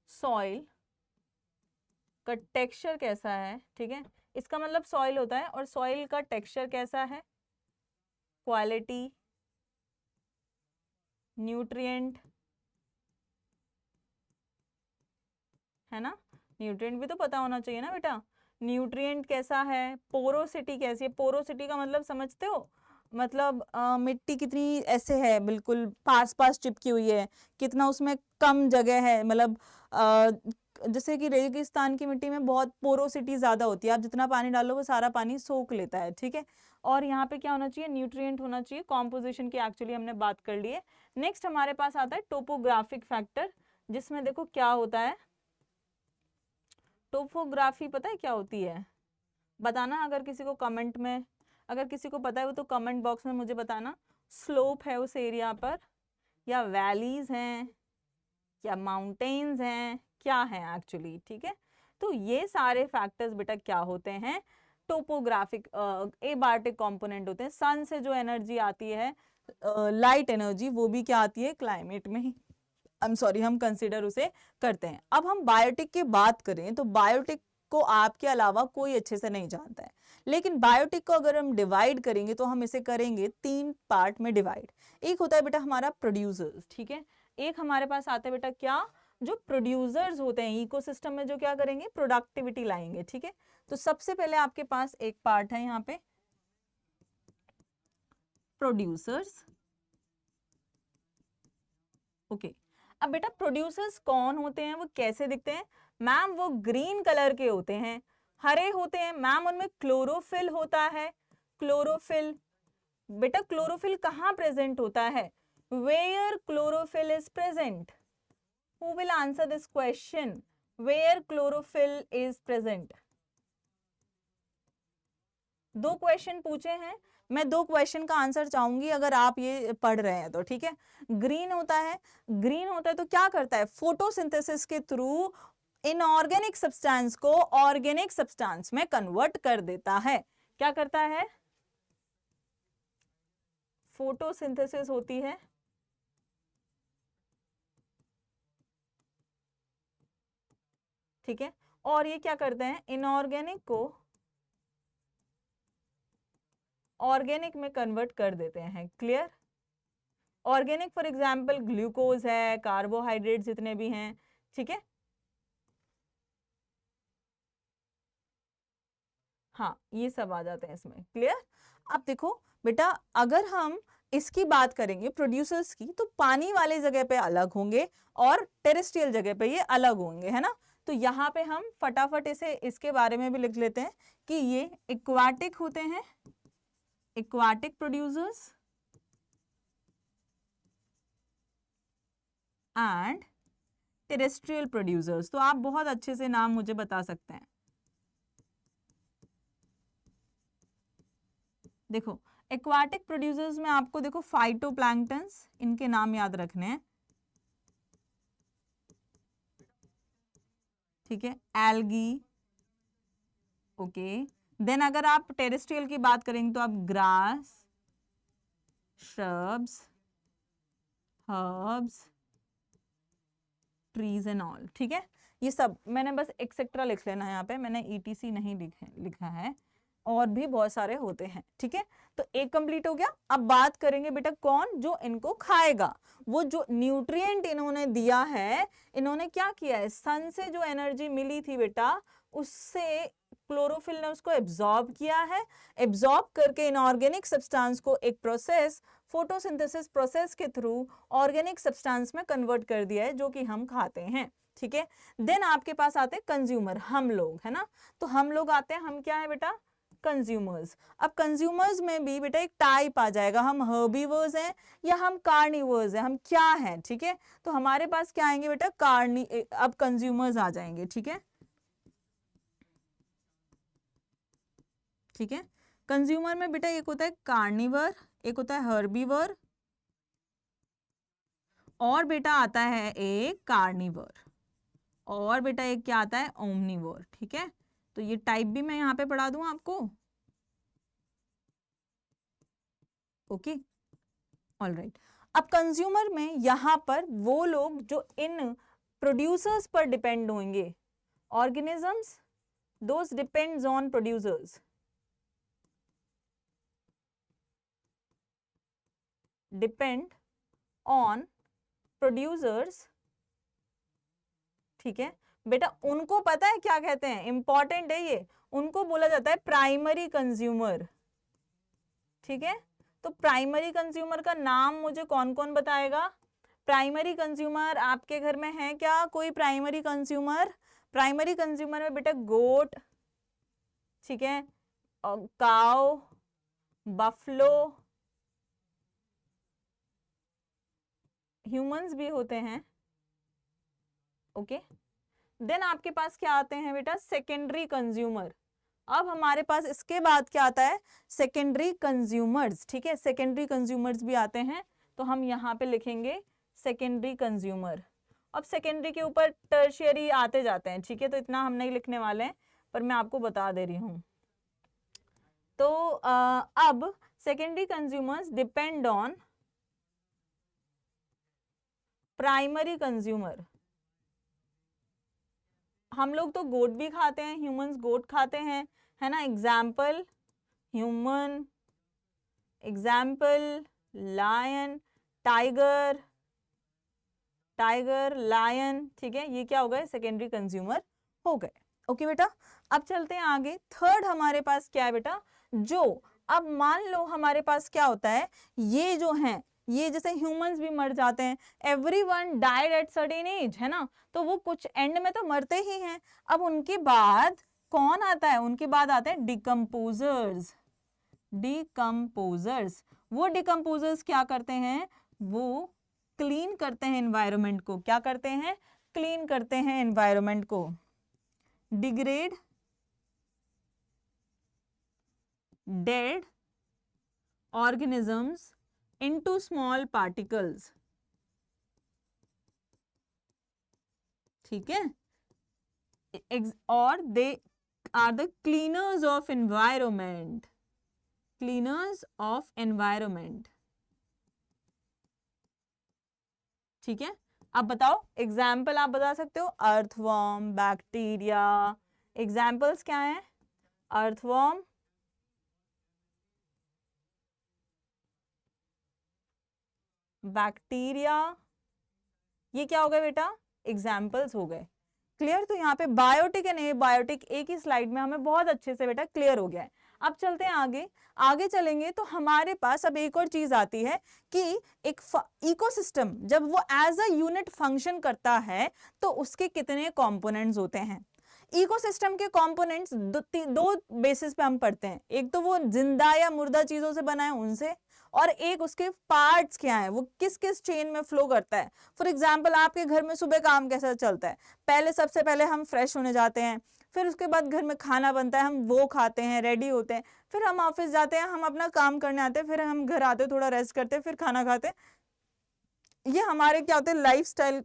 सॉइल का टेक्सचर कैसा है, ठीक है, इसका मतलब सॉइल होता है, और सॉइल का टेक्सचर कैसा है, क्वालिटी, न्यूट्रिएंट, है ना, न्यूट्रिएंट भी तो पता होना चाहिए ना बेटा। न्यूट्रिएंट कैसा है, पोरोसिटी कैसी है, पोरोसिटी का मतलब समझते हो, मतलब मिट्टी कितनी ऐसे है, बिल्कुल पास पास चिपकी हुई है, कितना उसमें कम जगह है, मतलब जैसे कि रेगिस्तान की मिट्टी में बहुत पोरोसिटी ज्यादा होती है, आप जितना पानी डालो वो सारा पानी सोख लेता है, ठीक है। और यहाँ पे क्या होना चाहिए, न्यूट्रिएंट होना चाहिए। कॉम्पोजिशन की एक्चुअली हमने बात कर ली है। नेक्स्ट हमारे पास आता है टोपोग्राफिक फैक्टर, जिसमें देखो क्या होता है, टोपोग्राफी पता है क्या होती है? बताना अगर किसी को कमेंट में, अगर किसी को पता है वो तो कमेंट बॉक्स में मुझे बताना। स्लोप है उस एरिया पर, या वैलीज हैं, या माउंटेन्स हैं, क्या है एक्चुअली, ठीक है। तो ये सारे फैक्टर्स बेटा क्या होते हैं, टोपोग्राफिक एबार्टिक कंपोनेंट होते हैं। सन से जो एनर्जी आती है, लाइट एनर्जी, वो भी क्या आती है, क्लाइमेट में ही, आई एम सॉरी, हम कंसिडर उसे करते हैं। अब हम बायोटिक की बात करें तो बायोटिक को आपके अलावा कोई अच्छे से नहीं जानता है, लेकिन बायोटिक को अगर हम डिवाइड करेंगे तो हम इसे करेंगे 3 पार्ट में डिवाइड। एक होता है बेटा हमारा प्रोड्यूसर्स, ठीक है, एक हमारे पास आता है बेटा क्या, जो प्रोड्यूसर्स होते हैं इकोसिस्टम में, जो क्या करेंगे, प्रोडक्टिविटी लाएंगे, ठीक है। तो सबसे पहले आपके पास एक पार्ट है यहाँ पे प्रोड्यूसर्स, ओके। अब बेटा प्रोड्यूसर्स कौन होते हैं, वो कैसे दिखते हैं? मैम वो ग्रीन कलर के होते हैं, हरे होते हैं मैम, उनमें क्लोरोफिल होता है, क्लोरोफिल। बेटा क्लोरोफिल कहाँ प्रेजेंट होता है, where chlorophyll is present? Who will answer this question, where chlorophyll is present? दो क्वेश्चन पूछे हैं, मैं दो क्वेश्चन का आंसर चाहूंगी अगर आप ये पढ़ रहे हैं तो, ठीक है। ग्रीन होता है, ग्रीन होता है तो क्या करता है, फोटोसिंथेसिस के थ्रू इनऑर्गेनिक सब्सटेंस को ऑर्गेनिक सब्सटेंस में कन्वर्ट कर देता है। क्या करता है, फोटोसिंथेसिस होती है, ठीक है। और ये क्या करते हैं, इनऑर्गेनिक को ऑर्गेनिक में कन्वर्ट कर देते हैं, clear. Organic for example glucose है, कार्बोहाइड्रेट जितने भी हैं, ठीक है। हाँ ये सब आ जाते हैं इसमें, क्लियर। अब देखो बेटा, अगर हम इसकी बात करेंगे प्रोड्यूसर्स की, तो पानी वाले जगह पे अलग होंगे और टेरेस्ट्रियल जगह पे ये अलग होंगे, है ना। तो यहाँ पे हम फटाफट इसे इसके बारे में भी लिख लेते हैं कि ये एक्वाटिक होते हैं, aquatic producers and terrestrial producers. तो आप बहुत अच्छे से नाम मुझे बता सकते हैं। देखो एक्वाटिक प्रोड्यूसर्स में आपको देखो फाइटोप्लैंक्टन्स, इनके नाम याद रखने हैं, ठीक है, एल्गी, ओके। देन अगर आप टेरेस्ट्रियल की बात करेंगे तो आप grass, shrubs, herbs, trees and all, ठीक है। ये सब मैंने बस एक्सेट्रा लिख लेना है यहाँ पे, मैंने ETC नहीं लिखा है, और भी बहुत सारे होते हैं, ठीक है। तो एक कंप्लीट हो गया। अब बात करेंगे बेटा कौन, जो इनको खाएगा। वो जो न्यूट्रिएंट इन्होंने दिया है, इन्होंने क्या किया है, सन से जो एनर्जी मिली थी बेटा, उससे क्लोरोफिल ने उसको एब्जॉर्ब किया है। एब्जॉर्ब करके इनऑर्गेनिक सब्सटेंस को एक प्रोसेस, फोटोसिंथेसिस प्रोसेस के थ्रू ऑर्गेनिक सब्सटेंस में कन्वर्ट कर दिया है, जो कि हम खाते हैं, ठीक है। देन आपके पास आते हैं कंज्यूमर, हम लोग, है ना। तो हम लोग आते हैं, हम क्या है बेटा, कंज्यूमर्स। अब कंज्यूमर्स में भी बेटा एक टाइप आ जाएगा, हम हर्बीवर्स हैं या हम कार्निवर्स हैं, हम क्या हैं, ठीक है। तो हमारे पास क्या आएंगे बेटा, अब कंज्यूमर्स आ जाएंगे, ठीक है, ठीक है। कंज्यूमर में बेटा एक होता है कार्निवर, एक होता है हर्बीवर, और बेटा आता है एक कार्निवर, और बेटा एक क्या आता है, ओमनिवर, ठीक है। तो ये टाइप भी मैं यहाँ पे पढ़ा दूं आपको, ओके, ऑलराइट। अब कंज्यूमर में यहाँ पर वो लोग जो इन प्रोड्यूसर्स पर डिपेंड होंगे, organisms, those depends on producers, depend on producers, ठीक है बेटा। उनको पता है क्या कहते हैं, इंपॉर्टेंट है ये, उनको बोला जाता है प्राइमरी कंज्यूमर, ठीक है। तो प्राइमरी कंज्यूमर का नाम मुझे कौन कौन बताएगा। प्राइमरी कंज्यूमर आपके घर में है क्या कोई प्राइमरी कंज्यूमर। प्राइमरी कंज्यूमर में बेटा गोट, ठीक है, काउ, बफलो, ह्यूमंस भी होते हैं, ओके। देन आपके पास क्या आते हैं बेटा, सेकेंडरी कंज्यूमर। अब हमारे पास इसके बाद क्या आता है, सेकेंडरी कंज्यूमर्स, ठीक है। सेकेंडरी कंज्यूमर्स भी आते हैं, तो हम यहाँ पे लिखेंगे सेकेंडरी कंज्यूमर। अब सेकेंडरी के ऊपर टर्शियरी आते जाते हैं, ठीक है, तो इतना हम नहीं लिखने वाले हैं, पर मैं आपको बता दे रही हूँ। तो अब secondary consumers depend on primary consumer. हम लोग तो गोट भी खाते हैं, ह्यूमंस गोट खाते हैं, है ना। Example human, example lion, tiger, tiger, lion, ठीक है। ये क्या हो गए, सेकेंडरी कंज्यूमर हो गए, ओके बेटा। अब चलते हैं आगे। थर्ड हमारे पास क्या है बेटा, जो अब मान लो हमारे पास क्या होता है, ये जो हैं, ये जैसे ह्यूमंस भी मर जाते हैं, everyone died at certain age, है ना, तो वो कुछ एंड में तो मरते ही हैं। अब उनके बाद कौन आता है, उनके बाद आते हैं डिकम्पोजर्स। डिकम्पोजर्स, वो डिकम्पोजर्स क्या करते हैं, वो क्लीन करते हैं एनवायरनमेंट को। क्या करते हैं, क्लीन करते हैं एनवायरनमेंट को। Degrade dead organisms into small particles, ठीक है, और they are the cleaners of environment, cleaners of environment, ठीक है। अब बताओ एग्जाम्पल आप बता सकते हो, अर्थवर्म, बैक्टीरिया, एग्जाम्पल्स क्या हैं, अर्थवर्म, बैक्टीरिया, ये क्या हो गए बेटा, एग्जाम्पल्स हो गए। क्लियर। तो यहाँ पे बायोटिक एंड एबायोटिक एक ही स्लाइड में हमें बहुत अच्छे से बेटा क्लियर हो गया है। अब चलते हैं आगे। आगे चलेंगे तो हमारे पास अब एक और चीज आती है कि एक इकोसिस्टम जब वो एज अ यूनिट फंक्शन करता है तो उसके कितने कंपोनेंट्स होते हैं। इकोसिस्टम के कंपोनेंट्स दो बेसिस पे हम पढ़ते हैं, एक तो वो जिंदा या मुर्दा चीजों से बना है उनसे, और एक उसके पार्ट्स क्या है, वो किस किस चेन में फ्लो करता है। फॉर एग्जाम्पल आपके घर में सुबह काम कैसा चलता है, पहले सबसे पहले हम फ्रेश होने जाते हैं, फिर उसके बाद घर में खाना बनता है, हम वो खाते हैं, रेडी होते हैं, फिर हम ऑफिस जाते हैं, हम अपना काम करने आते हैं, फिर हम घर आते हैं, थोड़ा रेस्ट करते हैं, फिर खाना खाते हैं। ये हमारे क्या होते हैं, लाइफ स्टाइल,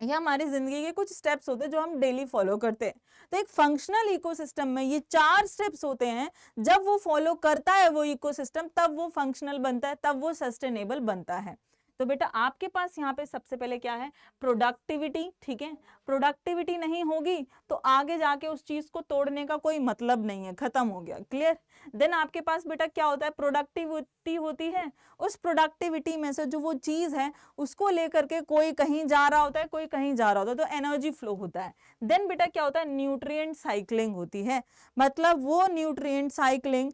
ये हमारी जिंदगी के कुछ स्टेप्स होते हैं जो हम डेली फॉलो करते हैं। तो एक फंक्शनल इकोसिस्टम में ये 4 स्टेप्स होते हैं, जब वो फॉलो करता है वो इकोसिस्टम, तब वो फंक्शनल बनता है, तब वो सस्टेनेबल बनता है। तो बेटा आपके पास यहाँ पे सबसे पहले क्या है, प्रोडक्टिविटी, ठीक है। प्रोडक्टिविटी नहीं होगी तो आगे जाके उस चीज को तोड़ने का कोई मतलब नहीं है, खत्म हो गया, क्लियर। देन आपके पास बेटा क्या होता है, प्रोडक्टिविटी होती है। उस प्रोडक्टिविटी में से जो वो चीज है उसको लेकर के कोई कहीं जा रहा होता है, कोई कहीं जा रहा होता है, तो एनर्जी फ्लो होता है। देन बेटा क्या होता है, न्यूट्रिएंट साइक्लिंग होती है। मतलब वो न्यूट्रिएंट साइक्लिंग,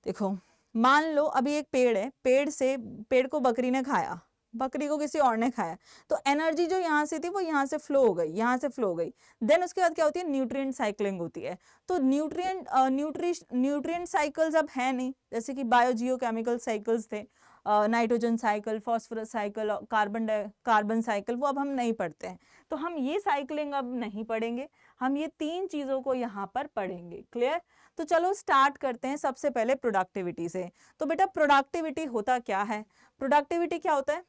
देखो मान लो अभी एक पेड़ है, पेड़ को बकरी ने खाया, बकरी को किसी और ने खाया, तो एनर्जी जो यहाँ से थी वो यहाँ से फ्लो हो गई, यहाँ से फ्लो हो गई। देन उसके बाद क्या होती है, न्यूट्रिएंट साइक्लिंग होती है। तो न्यूट्रिएंट साइकिल्स अब है नहीं, जैसे कि बायोजियोकेमिकल साइकिल्स थे, nitrogen cycle, phosphorus cycle, carbon cycle, वो अब हम नहीं पढ़ते हैं। तो हम ये साइक्लिंग अब नहीं पढ़ेंगे, हम ये तीन चीजों को यहाँ पर पढ़ेंगे, क्लियर। तो चलो स्टार्ट करते हैं सबसे पहले प्रोडक्टिविटी से। तो बेटा प्रोडक्टिविटी होता क्या है, प्रोडक्टिविटी क्या होता है,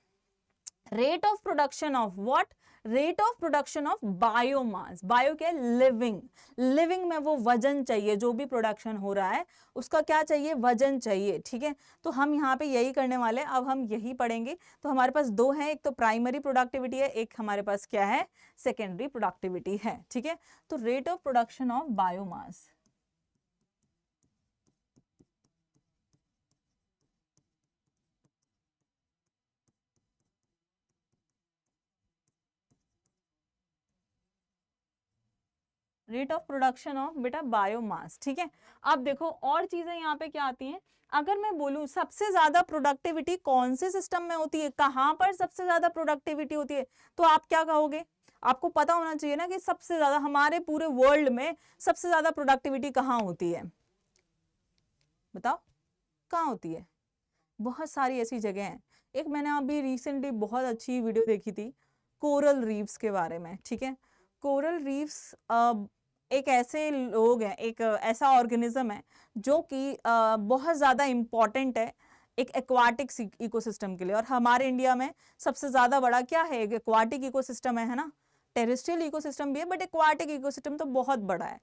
rate of production of what, rate of production of biomass. Bio क्या है, लिविंग, लिविंग में वो वजन चाहिए, जो भी प्रोडक्शन हो रहा है उसका क्या चाहिए, वजन चाहिए, ठीक है। तो हम यहाँ पे यही करने वाले हैं, अब हम यही पढ़ेंगे। तो हमारे पास दो हैं, एक तो प्राइमरी प्रोडक्टिविटी है, एक हमारे पास क्या है, सेकेंडरी प्रोडक्टिविटी है, ठीक है। तो rate of production of biomass, rate of production of बेटा बायोमास, ठीक है। अब देखो और चीजें यहाँ पे क्या आती हैं, अगर मैं बोलूं सबसे ज्यादा प्रोडक्टिविटी कौन से सिस्टम में होती है, कहां पर सबसे ज्यादा प्रोडक्टिविटी होती है, तो आप क्या कहोगे, आपको पता होना चाहिए ना कि सबसे ज्यादा हमारे पूरे वर्ल्ड में सबसे ज्यादा प्रोडक्टिविटी कहाँ होती है, बताओ कहाँ होती है। बहुत सारी ऐसी जगह हैं। एक मैंने अभी रिसेंटली बहुत अच्छी वीडियो देखी थी कोरल रीफ्स के बारे में, ठीक है। कोरल रीफ्स एक ऐसे लोग हैं, एक ऐसा ऑर्गेनिज्म है जो कि बहुत ज़्यादा इम्पॉर्टेंट है एक एक्वाटिक इकोसिस्टम के लिए। और हमारे इंडिया में सबसे ज़्यादा बड़ा क्या है, एक एक्वाटिक इकोसिस्टम है ना। टेरेस्ट्रियल इकोसिस्टम भी है बट एक्वाटिक इकोसिस्टम तो बहुत बड़ा है।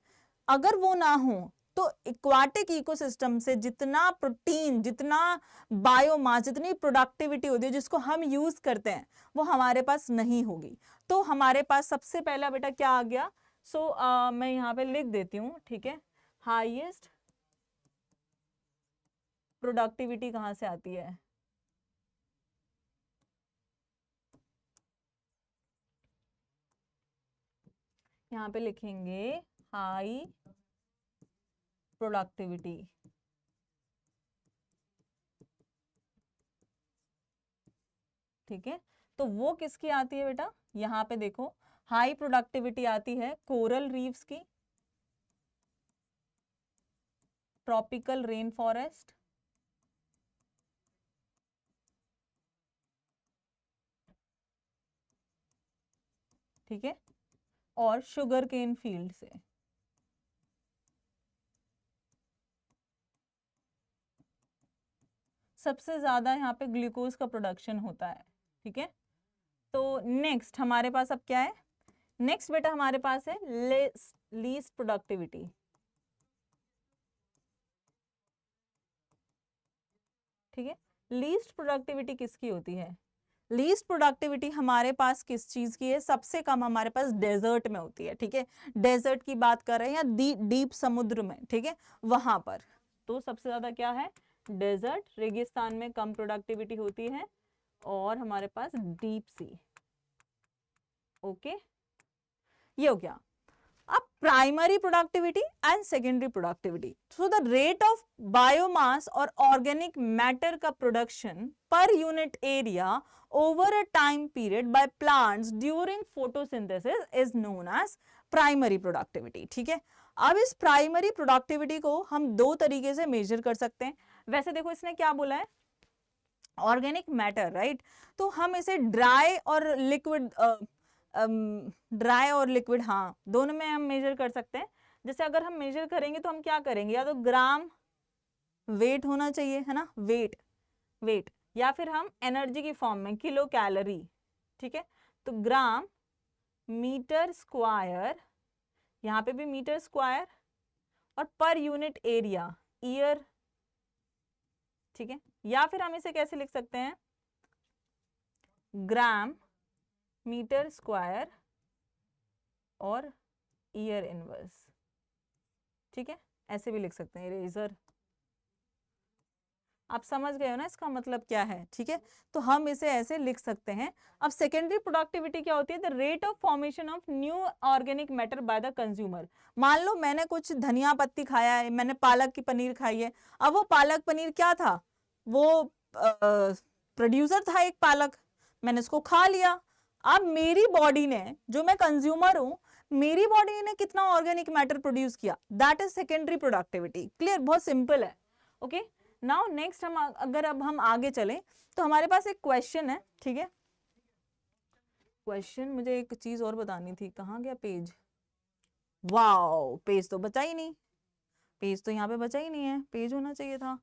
अगर वो ना हो तो एक्वाटिक इकोसिस्टम से जितना प्रोटीन, जितना बायोमास, जितनी प्रोडक्टिविटी होती है जिसको हम यूज करते हैं, वो हमारे पास नहीं होगी। तो हमारे पास सबसे पहला बेटा क्या आ गया, मैं यहाँ पे लिख देती हूँ, ठीक है। हाईएस्ट प्रोडक्टिविटी कहाँ से आती है, यहाँ पे लिखेंगे हाई प्रोडक्टिविटी, ठीक है। तो वो किसकी आती है बेटा, यहाँ पे देखो हाई प्रोडक्टिविटी आती है कोरल रीफ्स की, ट्रॉपिकल रेन फॉरेस्ट, ठीक है, और शुगर केन फील्ड से। सबसे ज्यादा यहाँ पे ग्लूकोज का प्रोडक्शन होता है, ठीक है। तो नेक्स्ट हमारे पास अब क्या है, नेक्स्ट बेटा हमारे पास है लीस्ट प्रोडक्टिविटी, ठीक है। लीस्ट प्रोडक्टिविटी किसकी होती है, लीस्ट प्रोडक्टिविटी हमारे पास किस चीज की है, सबसे कम हमारे पास डेजर्ट में होती है, ठीक है। डेजर्ट की बात कर रहे हैं या डीप समुद्र में, ठीक है, वहां पर। तो सबसे ज्यादा क्या है, डेजर्ट, रेगिस्तान में कम प्रोडक्टिविटी होती है, और हमारे पास डीप सी, ओके, ये हो गया। अब primary productivity and secondary productivity. So the rate of biomass और ऑर्गेनिक मैटर का production per unit area over a time period by plants during photosynthesis is known as primary productivity, ठीक है। अब इस प्राइमरी प्रोडक्टिविटी को हम दो तरीके से मेजर कर सकते हैं। वैसे देखो इसने क्या बोला है, ऑर्गेनिक मैटर, राइट। तो हम इसे ड्राई और लिक्विड, ड्राई और लिक्विड, हाँ दोनों में हम मेजर कर सकते हैं। जैसे अगर हम मेजर करेंगे तो हम क्या करेंगे, या तो ग्राम वेट होना चाहिए, है ना, वेट, वेट, या फिर हम एनर्जी की फॉर्म में किलो कैलोरी, ठीक है। तो ग्राम मीटर स्क्वायर, यहाँ पे भी मीटर स्क्वायर, और पर यूनिट एरिया ईयर, ठीक है। या फिर हम इसे कैसे लिख सकते हैं, ग्राम मीटर स्क्वायर और ईयर इनवर्स। ठीक है, ऐसे भी लिख सकते हैं, इरेजर। आप समझ गए हो ना इसका मतलब क्या है? ठीक है, तो हम इसे ऐसे लिख सकते हैं। अब सेकेंडरी प्रोडक्टिविटी क्या होती है? The rate of formation of new organic matter by the consumer. मान लो मैंने कुछ धनिया पत्ती खाया है, मैंने पालक की पनीर खाई है। अब वो पालक पनीर क्या था? वो प्रोड्यूसर था एक पालक, मैंने उसको खा लिया। अब मेरी बॉडी ने, जो मैं कंज्यूमर हूं, मेरी बॉडी ने कितना ऑर्गेनिक मैटर प्रोड्यूस किया, that is secondary productivity. Clear? बहुत सिंपल है। ओके, नाउ नेक्स्ट हम अगर अब हम आगे चलें तो हमारे पास एक क्वेश्चन है। ठीक है, क्वेश्चन, मुझे एक चीज और बतानी थी, कहाँ गया पेज? वाओ, पेज तो बचा ही नहीं, पेज तो यहाँ पे बचा ही नहीं है, पेज होना चाहिए था।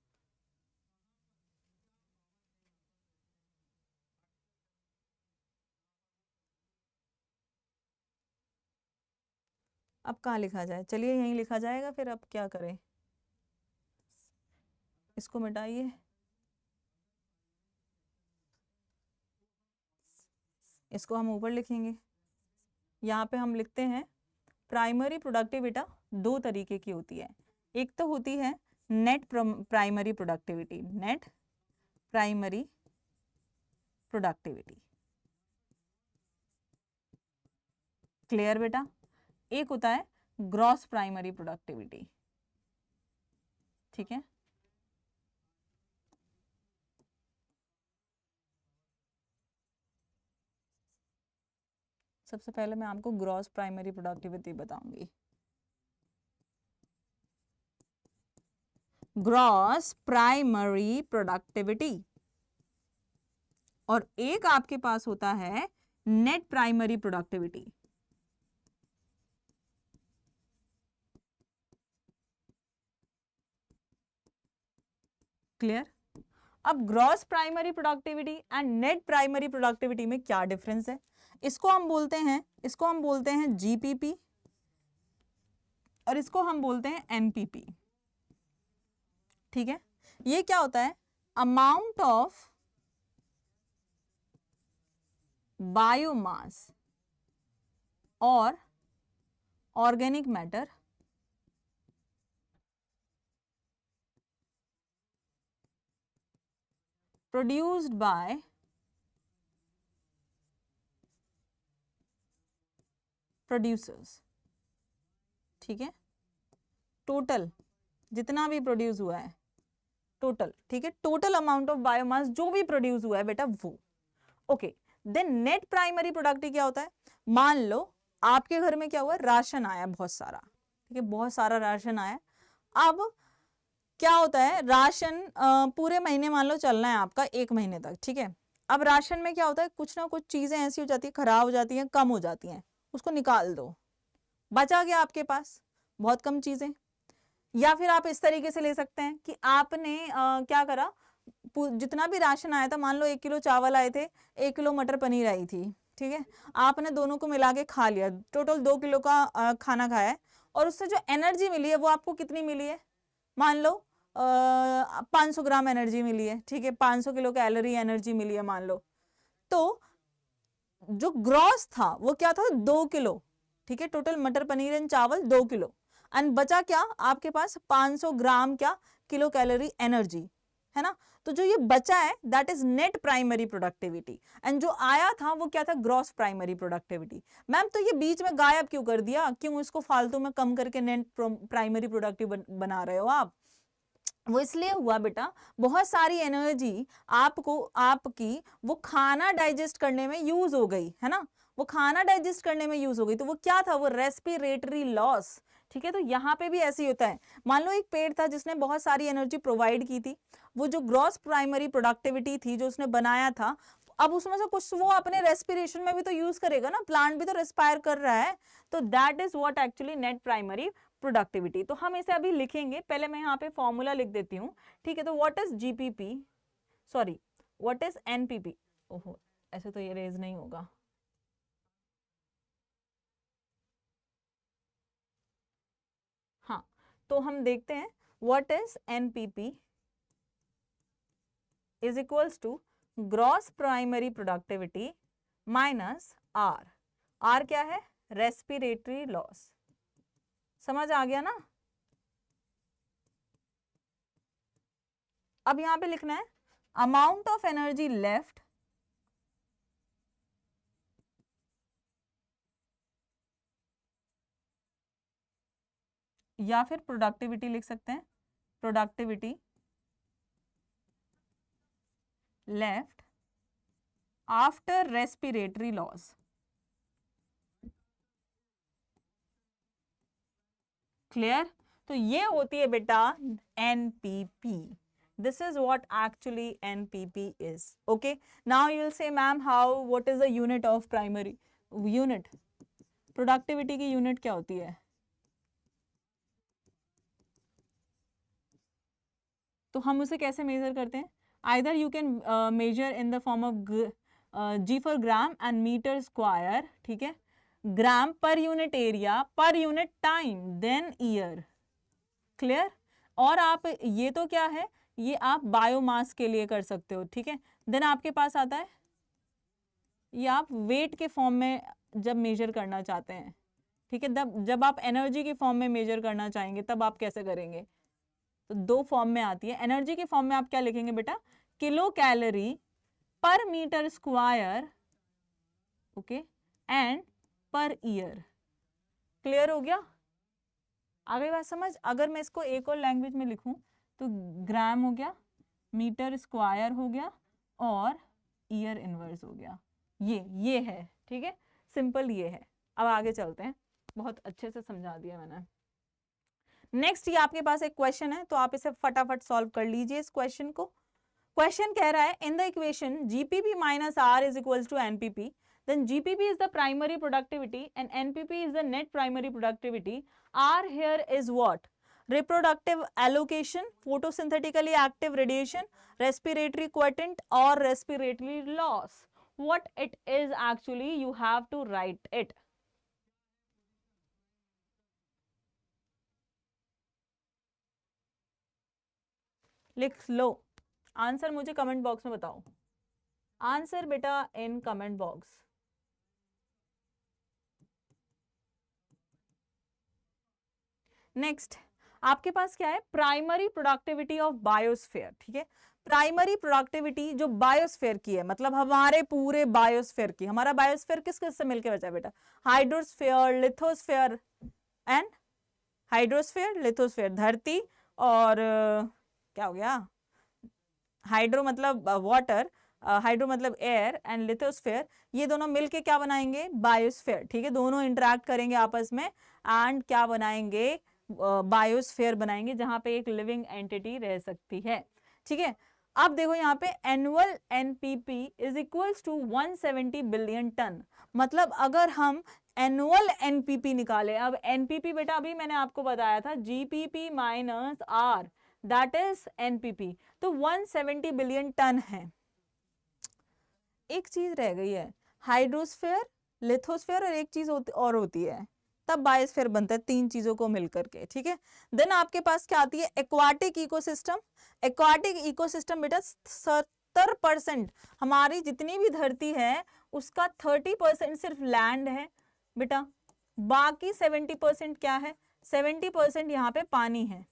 अब कहाँ लिखा जाए? चलिए यहीं लिखा जाएगा फिर। अब क्या करें, इसको मिटाइए, इसको हम ऊपर लिखेंगे। यहाँ पे हम लिखते हैं प्राइमरी प्रोडक्टिविटी दो तरीके की होती है। एक तो होती है net primary productivity, net primary productivity. Clear बेटा? एक होता है ग्रॉस प्राइमरी प्रोडक्टिविटी। ठीक है, सबसे पहले मैं आपको ग्रॉस प्राइमरी प्रोडक्टिविटी बताऊंगी। ग्रॉस प्राइमरी प्रोडक्टिविटी, और एक आपके पास होता है नेट प्राइमरी प्रोडक्टिविटी। क्लियर? अब gross primary productivity and net primary productivity में क्या डिफरेंस है? इसको हम बोलते हैं जीपीपी, और इसको हम बोलते हैं एमपीपी। ठीक है, ये क्या होता है? अमाउंट ऑफ बायोमास और organic matter produced by producers. ठीक है, टोटल जितना भी प्रोड्यूस हुआ है, टोटल। ठीक है, टोटल अमाउंट ऑफ बायोमास जो भी प्रोड्यूस हुआ है बेटा, वो। Okay, then net primary productivity क्या होता है? मान लो आपके घर में क्या हुआ, राशन आया बहुत सारा। ठीक है, बहुत सारा राशन आया। अब क्या होता है, राशन पूरे महीने मान लो चलना है आपका, 1 महीने तक। ठीक है, अब राशन में क्या होता है, कुछ ना कुछ चीजें ऐसी हो जाती है, खराब हो जाती हैं, कम हो जाती हैं, उसको निकाल दो, बचा गया आपके पास बहुत कम चीजें। या फिर आप इस तरीके से ले सकते हैं कि आपने क्या करा, जितना भी राशन आया था, मान लो 1 किलो चावल आए थे, 1 किलो मटर पनीर आई थी। ठीक है, आपने दोनों को मिला के खा लिया, टोटल 2 किलो का खाना खाया है, और उससे जो एनर्जी मिली है वो आपको कितनी मिली है? मान लो 500 ग्राम एनर्जी मिली है। ठीक है, 500 किलो कैलोरी एनर्जी मिली है मान लो। तो जो ग्रॉस था वो क्या था, 2 किलो। ठीक है, टोटल मटर पनीर एंड चावल 2 किलो, एंड बचा क्या आपके पास, 500 ग्राम क्या, किलो कैलोरी एनर्जी, है ना? तो जो ये बचा है that is net primary productivity, and जो आया था वो क्या था, ग्रॉस प्राइमरी प्रोडक्टिविटी। मैम तो ये बीच में गायब क्यों कर दिया, क्यों इसको फालतू में कम करके नेट प्राइमरी प्रोडक्टिव बना रहे हो आप? वो इसलिए हुआ बेटा, बहुत सारी एनर्जी आपको, आपकी वो खाना डाइजेस्ट करने में यूज हो गई, है ना? वो खाना डाइजेस्ट करने में यूज हो गई, तो वो क्या था, वो रेस्पिरेटरी लॉस। ठीक है, तो यहाँ पे भी ऐसे ही होता है। मान लो एक पेड़ था जिसने बहुत सारी एनर्जी प्रोवाइड की थी, वो जो ग्रॉस प्राइमरी प्रोडक्टिविटी थी जो उसने बनाया था, अब उसमें से कुछ वो अपने रेस्पिरेशन में भी तो यूज करेगा ना, प्लांट भी तो रेस्पायर कर रहा है। तो that is what actually net primary productivity. तो हम इसे अभी लिखेंगे, पहले मैं यहाँ पे फॉर्मूला लिख देती हूँ। ठीक है, तो what is GPP, sorry what is NPP. ओहो, ऐसे तो ये रेज नहीं होगा। हाँ, तो हम देखते हैं what is NPP is equals to gross primary productivity minus R. R क्या है? Respiratory loss. समझ आ गया ना? अब यहां पे लिखना है अमाउंट ऑफ एनर्जी लेफ्ट या फिर प्रोडक्टिविटी लिख सकते हैं, productivity left after respiratory loss. Clear? तो ये होती है बेटा NPP. This is what actually NPP is. Okay. Now you will say, ma'am, what is the unit of primary unit? Productivity की unit क्या होती है? तो हम उसे कैसे मेजर करते हैं? Either you can measure in the form of G for gram and meter square, ठीक है? Gram per unit area per unit time then year. Clear? और आप ये तो क्या है, ये आप बायोमास के लिए कर सकते हो, ठीक है? देन आपके पास आता है ये आप वेट के फॉर्म में जब मेजर करना चाहते हैं, ठीक है? जब आप एनर्जी के फॉर्म में मेजर करना चाहेंगे तब आप कैसे करेंगे? तो दो फॉर्म में आती है। एनर्जी के फॉर्म में आप क्या लिखेंगे बेटा? Kilocalorie per metre square, okay, and per year. Clear हो गया? आ गई बात समझ? अगर मैं इसको एक और लैंग्वेज में लिखूं तो ग्राम हो गया, मीटर स्क्वायर हो गया और ईयर इनवर्स हो गया। ये है, ठीक है? सिंपल ये है। अब आगे चलते हैं, बहुत अच्छे से समझा दिया मैंने। नेक्स्ट ये आपके पास एक क्वेश्चन है, तो आप इसे फटाफट सॉल्व कर लीजिए इस क्वेश्चन को। क्वेश्चन कह रहा है in the equation GPP minus R is equals to NPP, then GPP is the primary productivity and NPP is the net primary productivity. R here is what? Reproductive allocation, photosynthetically active radiation, respiratory quotient or respiratory loss. What it is actually, you have to write it. लिख लो आंसर, मुझे कमेंट बॉक्स में बताओ आंसर बेटा, इन कमेंट बॉक्स। नेक्स्ट आपके पास क्या है? प्राइमरी प्रोडक्टिविटी ऑफ बायोस्फीयर, ठीक है? प्राइमरी प्रोडक्टिविटी जो बायोस्फीयर की है, मतलब हमारे पूरे बायोस्फीयर की। हमारा बायोस्फीयर किस किस से मिलकर बचा बेटा? Hydrosphere, lithosphere and hydrosphere, lithosphere धरती, और क्या हो गया? हाइड्रो मतलब वाटर, हाइड्रो मतलब एयर, एंड लिथोस्फीयर, ये दोनों मिलके क्या बनाएंगे? बायोस्फीयर, ठीक है? दोनों इंटरेक्ट करेंगे आपस में एंड क्या बनाएंगे? बायोस्फीयर बनाएंगे, जहां पे एक लिविंग एंटिटी रह सकती है, ठीक है? अब देखो यहाँ पे annual NPP is equals to 170 billion ton. मतलब अगर हम एनुअल एनपीपी निकाले, अब एनपीपी बेटा अभी मैंने आपको बताया था GPP minus R, that is NPP, तो 170 बिलियन टन है। एक चीज रह गई है, हाइड्रोस्फीयर, लिथोस्फीयर और एक चीज और होती है, तब बायोस्फीयर बनता है, तीन चीजों को मिलकर के, ठीक है? देन आपके पास क्या आती है? Aquatic ecosystem. एक्वाटिक इकोसिस्टम बेटा 70% हमारी जितनी भी धरती है उसका 30% सिर्फ लैंड है बेटा, बाकी 70% क्या है? 70% यहाँ पे पानी है,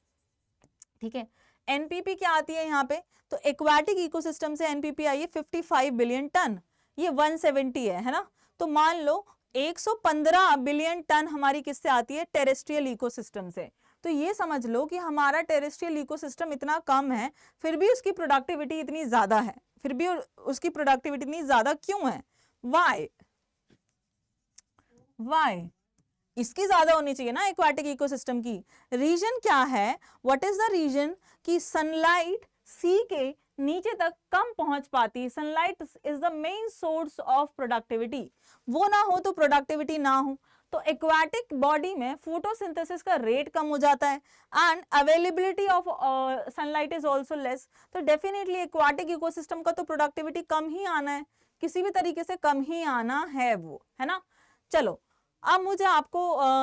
ठीक है? एनपीपी क्या आती है यहाँ पे? तो एक्वाटिक इकोसिस्टम से एनपीपी आई है 55 बिलियन टन, ये 170 है ना? तो मान लो 115 बिलियन टन हमारी किससे आती है? टेरेस्ट्रियल इकोसिस्टम से। तो ये समझ लो कि हमारा टेरेस्ट्रियल इकोसिस्टम इतना कम है, फिर भी उसकी प्रोडक्टिविटी इतनी ज्यादा है। फिर भी उसकी प्रोडक्टिविटी इतनी ज्यादा क्यों है? वाई? इसकी ज्यादा होनी चाहिए ना एक्वाटिक इकोसिस्टम की। रीजन क्या है? What is the reason? कि सनलाइट सी के नीचे तक कम पहुंच पाती। Sunlight is the main source of productivity, वो ना हो तो प्रोडक्टिविटी ना हो। तो एक्वाटिक बॉडी में फोटोसिंथेसिस का रेट कम हो जाता है and availability of sunlight is also less. तो डेफिनेटली एक्वाटिक इकोसिस्टम का तो प्रोडक्टिविटी कम ही आना है, किसी भी तरीके से कम ही आना है वो, है ना? चलो अब मुझे आपको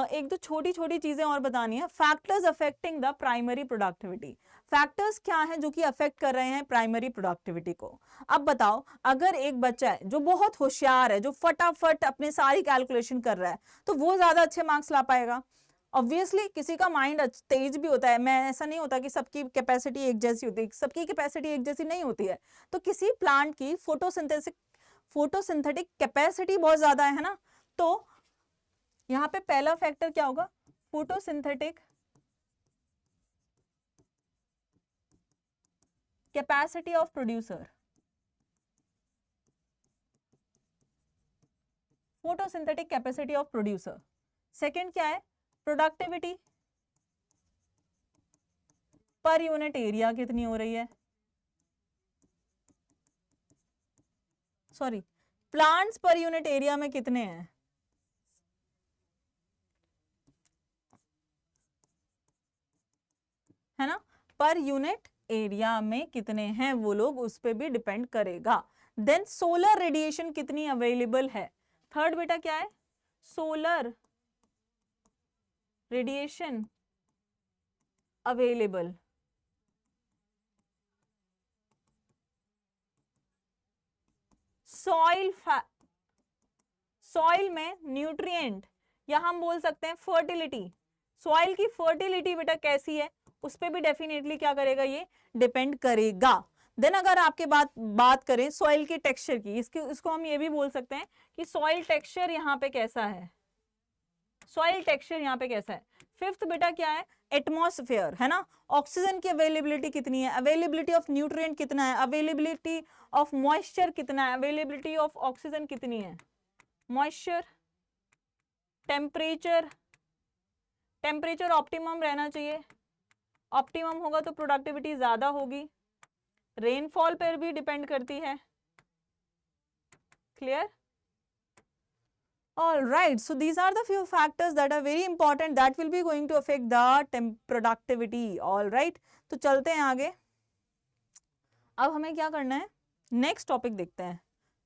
एक दो छोटी छोटी चीजें और बतानी है। Factors affecting the primary productivity, factors क्या हैं जो कि अफेक्ट कर रहे हैं प्राइमरी प्रोडक्टिविटी को। अब बताओ, अगर एक बच्चा है जो बहुत होशियार है, जो फटाफट अपने सारी कैलकुलेशन कर रहा है, तो वो ज्यादा अच्छे मार्क्स ला पाएगा। ऑब्वियसली किसी का माइंड तेज भी होता है, मैं ऐसा नहीं होता कि सबकी कैपेसिटी एक जैसी होती है, सबकी कैपेसिटी एक जैसी नहीं होती है। तो किसी प्लांट की फोटोसिंथेटिक कैपेसिटी बहुत ज्यादा है ना, तो यहां पे पहला फैक्टर क्या होगा, photosynthetic capacity of producer, photosynthetic capacity of producer. Second क्या है, प्रोडक्टिविटी पर यूनिट एरिया कितनी हो रही है, सॉरी प्लांट्स पर यूनिट एरिया में कितने हैं, है ना, पर यूनिट एरिया में कितने हैं वो लोग, उस पर भी डिपेंड करेगा। देन सोलर रेडिएशन कितनी अवेलेबल है, थर्ड बेटा क्या है, सोलर रेडिएशन अवेलेबल। सॉइल में न्यूट्रिएंट, या हम बोल सकते हैं फर्टिलिटी, सॉइल की फर्टिलिटी बेटा कैसी है, उस पर भी डेफिनेटली क्या करेगा, ये डिपेंड करेगा। देन अगर आपके बात करें सॉइल के टेक्सचर की, इसको हम ये भी बोल सकते हैं कि सॉइल टेक्सचर यहाँ पे कैसा है, सॉइल टेक्सचर यहाँ पे कैसा है। फिफ्थ बेटा क्या है, एटमॉस्फेयर, है ना, ऑक्सीजन की अवेलेबिलिटी कितनी है, अवेलेबिलिटी ऑफ न्यूट्रिएंट कितना है, अवेलेबिलिटी ऑफ मॉइस्चर कितना है, अवेलेबिलिटी ऑफ ऑक्सीजन कितनी है, मॉइस्चर, टेम्परेचर, टेम्परेचर ऑप्टिमम रहना चाहिए, ऑप्टिमम होगा तो प्रोडक्टिविटी ज्यादा होगी, रेनफॉल पर भी डिपेंड करती है। Clear? All right, so these are the few factors that are very important that will be going to affect the productivity. All right, तो चलते हैं आगे। अब हमें क्या करना है, नेक्स्ट टॉपिक देखते हैं,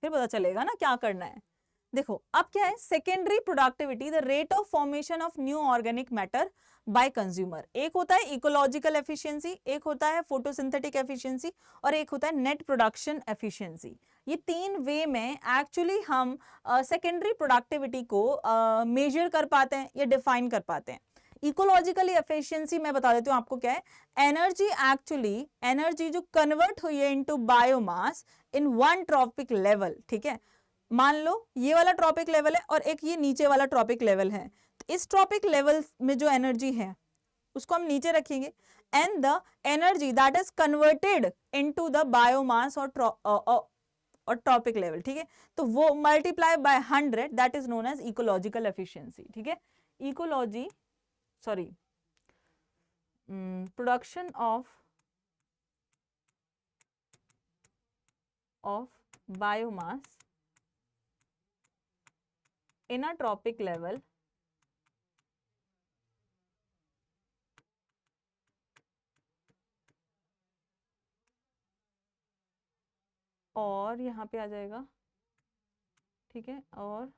फिर पता चलेगा ना क्या करना है। देखो अब क्या है, secondary productivity, the rate of formation of new organic matter by consumer. एक होता है इकोलॉजिकल एफिशिएंसी, एक होता है फोटोसिंथेटिक एफिशिएंसी, और एक होता है नेट प्रोडक्शन एफिशिएंसी। ये तीन वे में एक्चुअली हम सेकेंडरी प्रोडक्टिविटी को मेजर कर पाते हैं या डिफाइन कर पाते हैं। इकोलॉजिकल एफिशिएंसी मैं बता देती हूँ आपको क्या है, एनर्जी जो कन्वर्ट हुई है into biomass in one tropic level. ठीक है, मान लो ये वाला ट्रॉपिक लेवल है और एक ये नीचे वाला ट्रॉपिक लेवल है, तो इस ट्रॉपिक लेवल में जो एनर्जी है उसको हम नीचे रखेंगे, and the energy that is converted into the biomass और ट्रॉपिक लेवल। ठीक है, तो वो multiply by 100, that is known as ecological efficiency. ठीक है, production of biomass in a tropic level और यहाँ पे आ जाएगा, ठीक है, और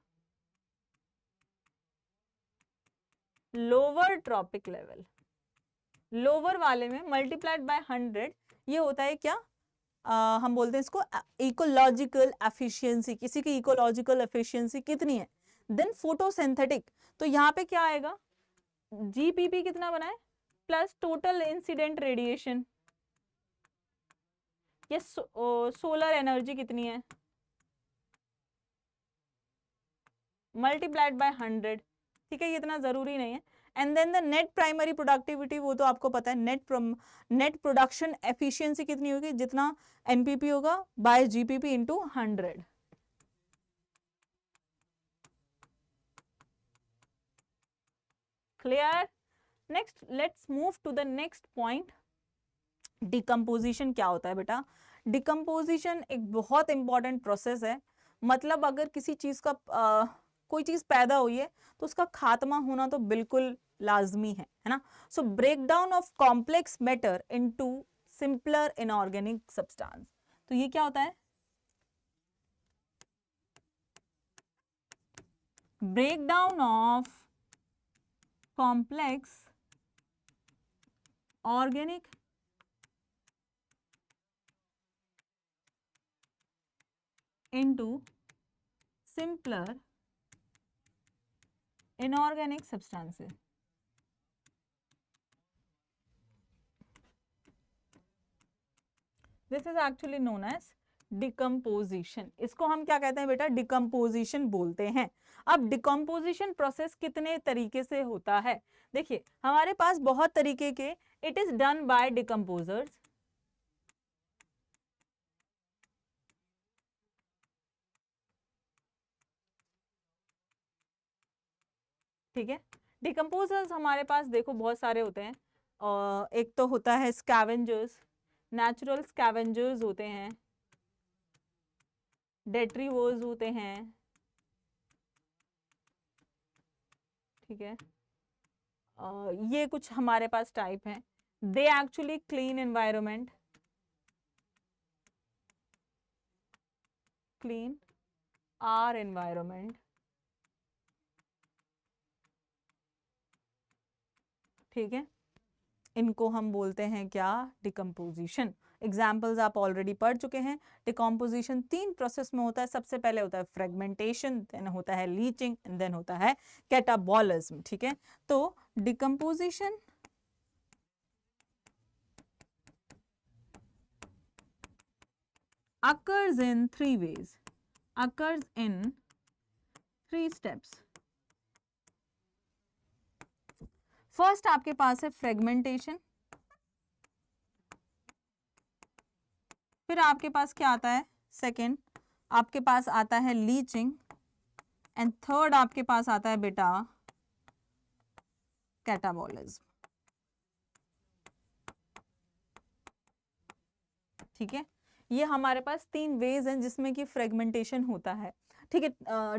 लोअर ट्रॉपिक लेवल, लोअर वाले में मल्टीप्लाइड बाय 100, ये होता है क्या, हम बोलते हैं इसको इकोलॉजिकल एफिशिएंसी, किसी की इकोलॉजिकल एफिशिएंसी कितनी है। देन फोटोसिंथेटिक, तो यहाँ पे क्या आएगा, जीपीपी कितना बनाए प्लस टोटल इंसिडेंट रेडिएशन, ये सोलर एनर्जी कितनी है मल्टीप्लाइड बाय 100। ठीक है, ये इतना जरूरी नहीं है। And then the net primary productivity, वो तो आपको पता है, नेट प्रोडक्शन एफिशिएंसी कितनी होगी, जितना एनपीपी होगा by GPP into 100। Clear? Next let's move to the next point, decomposition क्या होता है बेटा। डिकम्पोजिशन एक बहुत इंपॉर्टेंट प्रोसेस है, मतलब अगर किसी चीज का कोई चीज पैदा हुई है तो उसका खात्मा होना तो बिल्कुल लाजमी है ना। So break down of complex matter into simpler inorganic substance, तो ये क्या होता है, breakdown of complex organic into simpler inorganic substances. This is actually known as decomposition. इसको हम क्या कहते हैं बेटा? डिकम्पोजिशन बोलते हैं. अब डिकम्पोजिशन प्रोसेस कितने तरीके से होता है? देखिए हमारे पास बहुत तरीके के, it is done by decomposers. ठीक है, डिकम्पोजर्स हमारे पास देखो बहुत सारे होते हैं. एक तो होता है स्कैवेंजर्स, नेचुरल स्कैवेंजर्स होते हैं, डेट्रीवर्स होते हैं. ठीक है, ये कुछ हमारे पास टाइप हैं. They actually clean environment, clean our environment. ठीक है, इनको हम बोलते हैं क्या? डिकम्पोजिशन. एग्जाम्पल्स आप ऑलरेडी पढ़ चुके हैं. डिकम्पोजिशन 3 प्रोसेस में होता है. सबसे पहले होता है फ्रेगमेंटेशन, देन होता है लीचिंग, एंड देन होता है कैटाबॉलिज्म. ठीक है, तो decomposition occurs in 3 ways, occurs in 3 steps. First आपके पास है फ्रेगमेंटेशन, फिर आपके पास क्या आता है? सेकंड आपके पास आता है लीचिंग, एंड थर्ड आपके पास आता है बेटा कैटाबॉलिज्म. ठीक है, ये हमारे पास 3 वेज हैं जिसमें कि फ्रेगमेंटेशन होता है. ठीक है,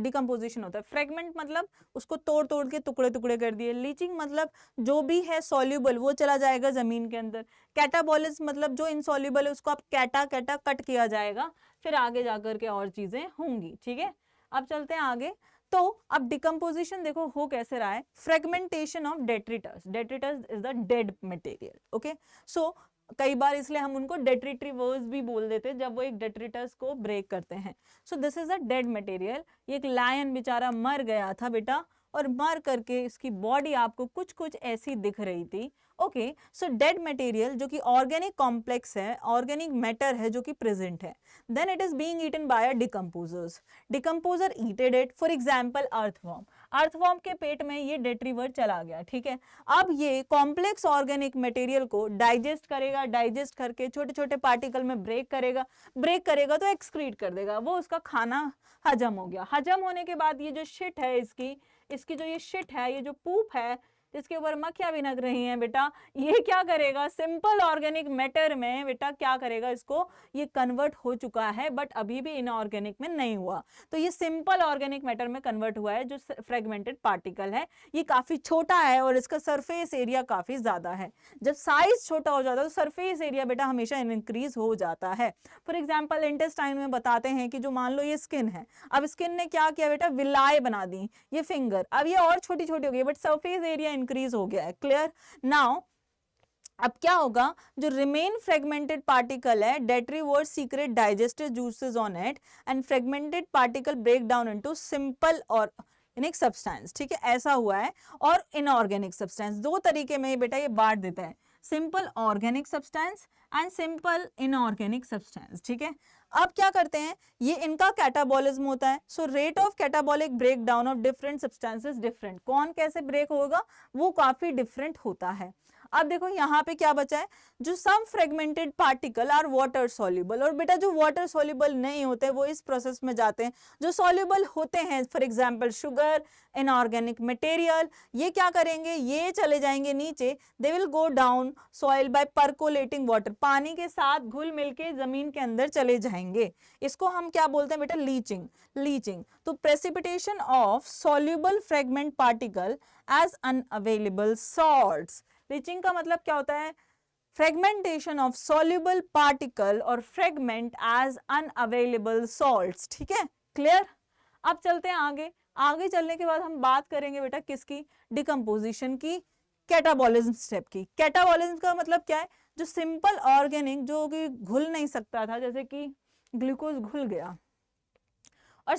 डिकम्पोजिशन होता है. फ्रेगमेंट मतलब उसको तोड़ तोड़ के टुकड़े टुकड़े कर दिए. लीचिंग मतलब जो भी है सॉल्युबल वो चला जाएगा जमीन के अंदर. कैटाबॉलिज्म मतलब जो इनसॉल्युबल है उसको आप कैटा कैटा कट किया जाएगा, फिर आगे जाकर के और चीजें होंगी. ठीक है, अब चलते हैं आगे. तो अब डिकम्पोजिशन देखो हो कैसे रहा है. Fragmentation of detritus. Detritus is the dead material. Okay, so कई बार इसलिए हम उनको डेट्रिटिवर्स भी बोल देते हैं जब वो एक डेट्रिटस को ब्रेक करते हैं. So this is a dead material. ये एक लायन बेचारा मर गया था बेटा, और मर करके इसकी बॉडी आपको कुछ कुछ ऐसी दिख रही थी. ओके, सो डेड मटेरियल जो कि ऑर्गेनिक कॉम्प्लेक्स है, ऑर्गेनिक मैटर है जो कि प्रेजेंट है, then it is being eaten by a decomposers. Decomposer eated it. For example earthworm. Earthworm के पेट में ये डेट्रीवर चला गया. ठीक है, अब ये कॉम्प्लेक्स ऑर्गेनिक मटेरियल को डाइजेस्ट करेगा, डाइजेस्ट करके छोटे छोटे पार्टिकल में ब्रेक करेगा. ब्रेक करेगा तो एक्सक्रीट कर देगा, वो उसका खाना हजम हो गया. हजम होने के बाद ये जो शिट है इसकी जो ये शिट है, ये जो पूप है इसके ऊपर मक्खियां भी लग रही हैं बेटा, ये क्या करेगा? सिंपल ऑर्गेनिक मैटर में बेटा क्या करेगा? इसको ये कन्वर्ट हो चुका है, बट अभी भी इनऑर्गेनिक में नहीं हुआ. तो ये सिंपल ऑर्गेनिक मैटर में कन्वर्ट हुआ है. जो फ्रेगमेंटेड पार्टिकल है ये काफी छोटा है और इसका सरफेस एरिया काफी ज्यादा है. जब साइज छोटा हो जाता है तो सरफेस एरिया बेटा हमेशा इंक्रीज हो जाता है. फॉर एग्जाम्पल इंटेस्टाइन में बताते हैं कि जो मान लो ये स्किन है, अब स्किन ने क्या किया बेटा? विलाय बना दी. ये फिंगर, अब ये और छोटी छोटी हो गई, बट सरफेस एरिया इंक्रीज हो गया है. क्लियर? नाउ अब क्या होगा? जो रिमेन फ्रेगमेंटेड पार्टिकल है, detritivores secrete digestive juices on it, and fragmented particle break down into simple और इनऑर्गेनिक सब्सटेंस. ठीक है, ऐसा हुआ है. और इनऑर्गेनिक सब्सटेंस 2 तरीके में बेटा ये बांट देता है, simple organic substance and simple inorganic substance. ठीक है, अब क्या करते हैं? ये इनका कैटाबॉलिज्म होता है. So rate of catabolic break down of different substances different. कौन कैसे ब्रेक होगा वो काफी डिफरेंट होता है. अब देखो यहाँ पे क्या बचा है? जो some fragmented particle are water soluble, और बेटा जो वाटर सॉल्युबल नहीं होते वो इस प्रोसेस में जाते हैं. जो सॉल्युबल होते हैं, for example sugar, inorganic material, ये क्या करेंगे? ये चले जाएंगे नीचे. They will go down soil by percolating water. पानी के साथ घुल मिल के जमीन के अंदर चले जाएंगे. इसको हम क्या बोलते हैं बेटा? लीचिंग. लीचिंग तो precipitation of soluble fragment particle as unavailable salts. Leaching का मतलब क्या होता है? फ्रेगमेंटेशन ऑफ सॉल्युबल पार्टिकल और फ्रेगमेंट एज अनअवेलेबल सॉल्ट्स. ठीक है, क्लियर? अब चलते हैं आगे. आगे चलने के बाद हम बात करेंगे बेटा किसकी, डिकम्पोजिशन की, कैटाबॉलिज्म स्टेप की। कैटाबॉलिज्म का मतलब क्या है, जो सिंपल ऑर्गेनिक जो कि घुल नहीं सकता था, जैसे कि ग्लूकोज घुल गया, और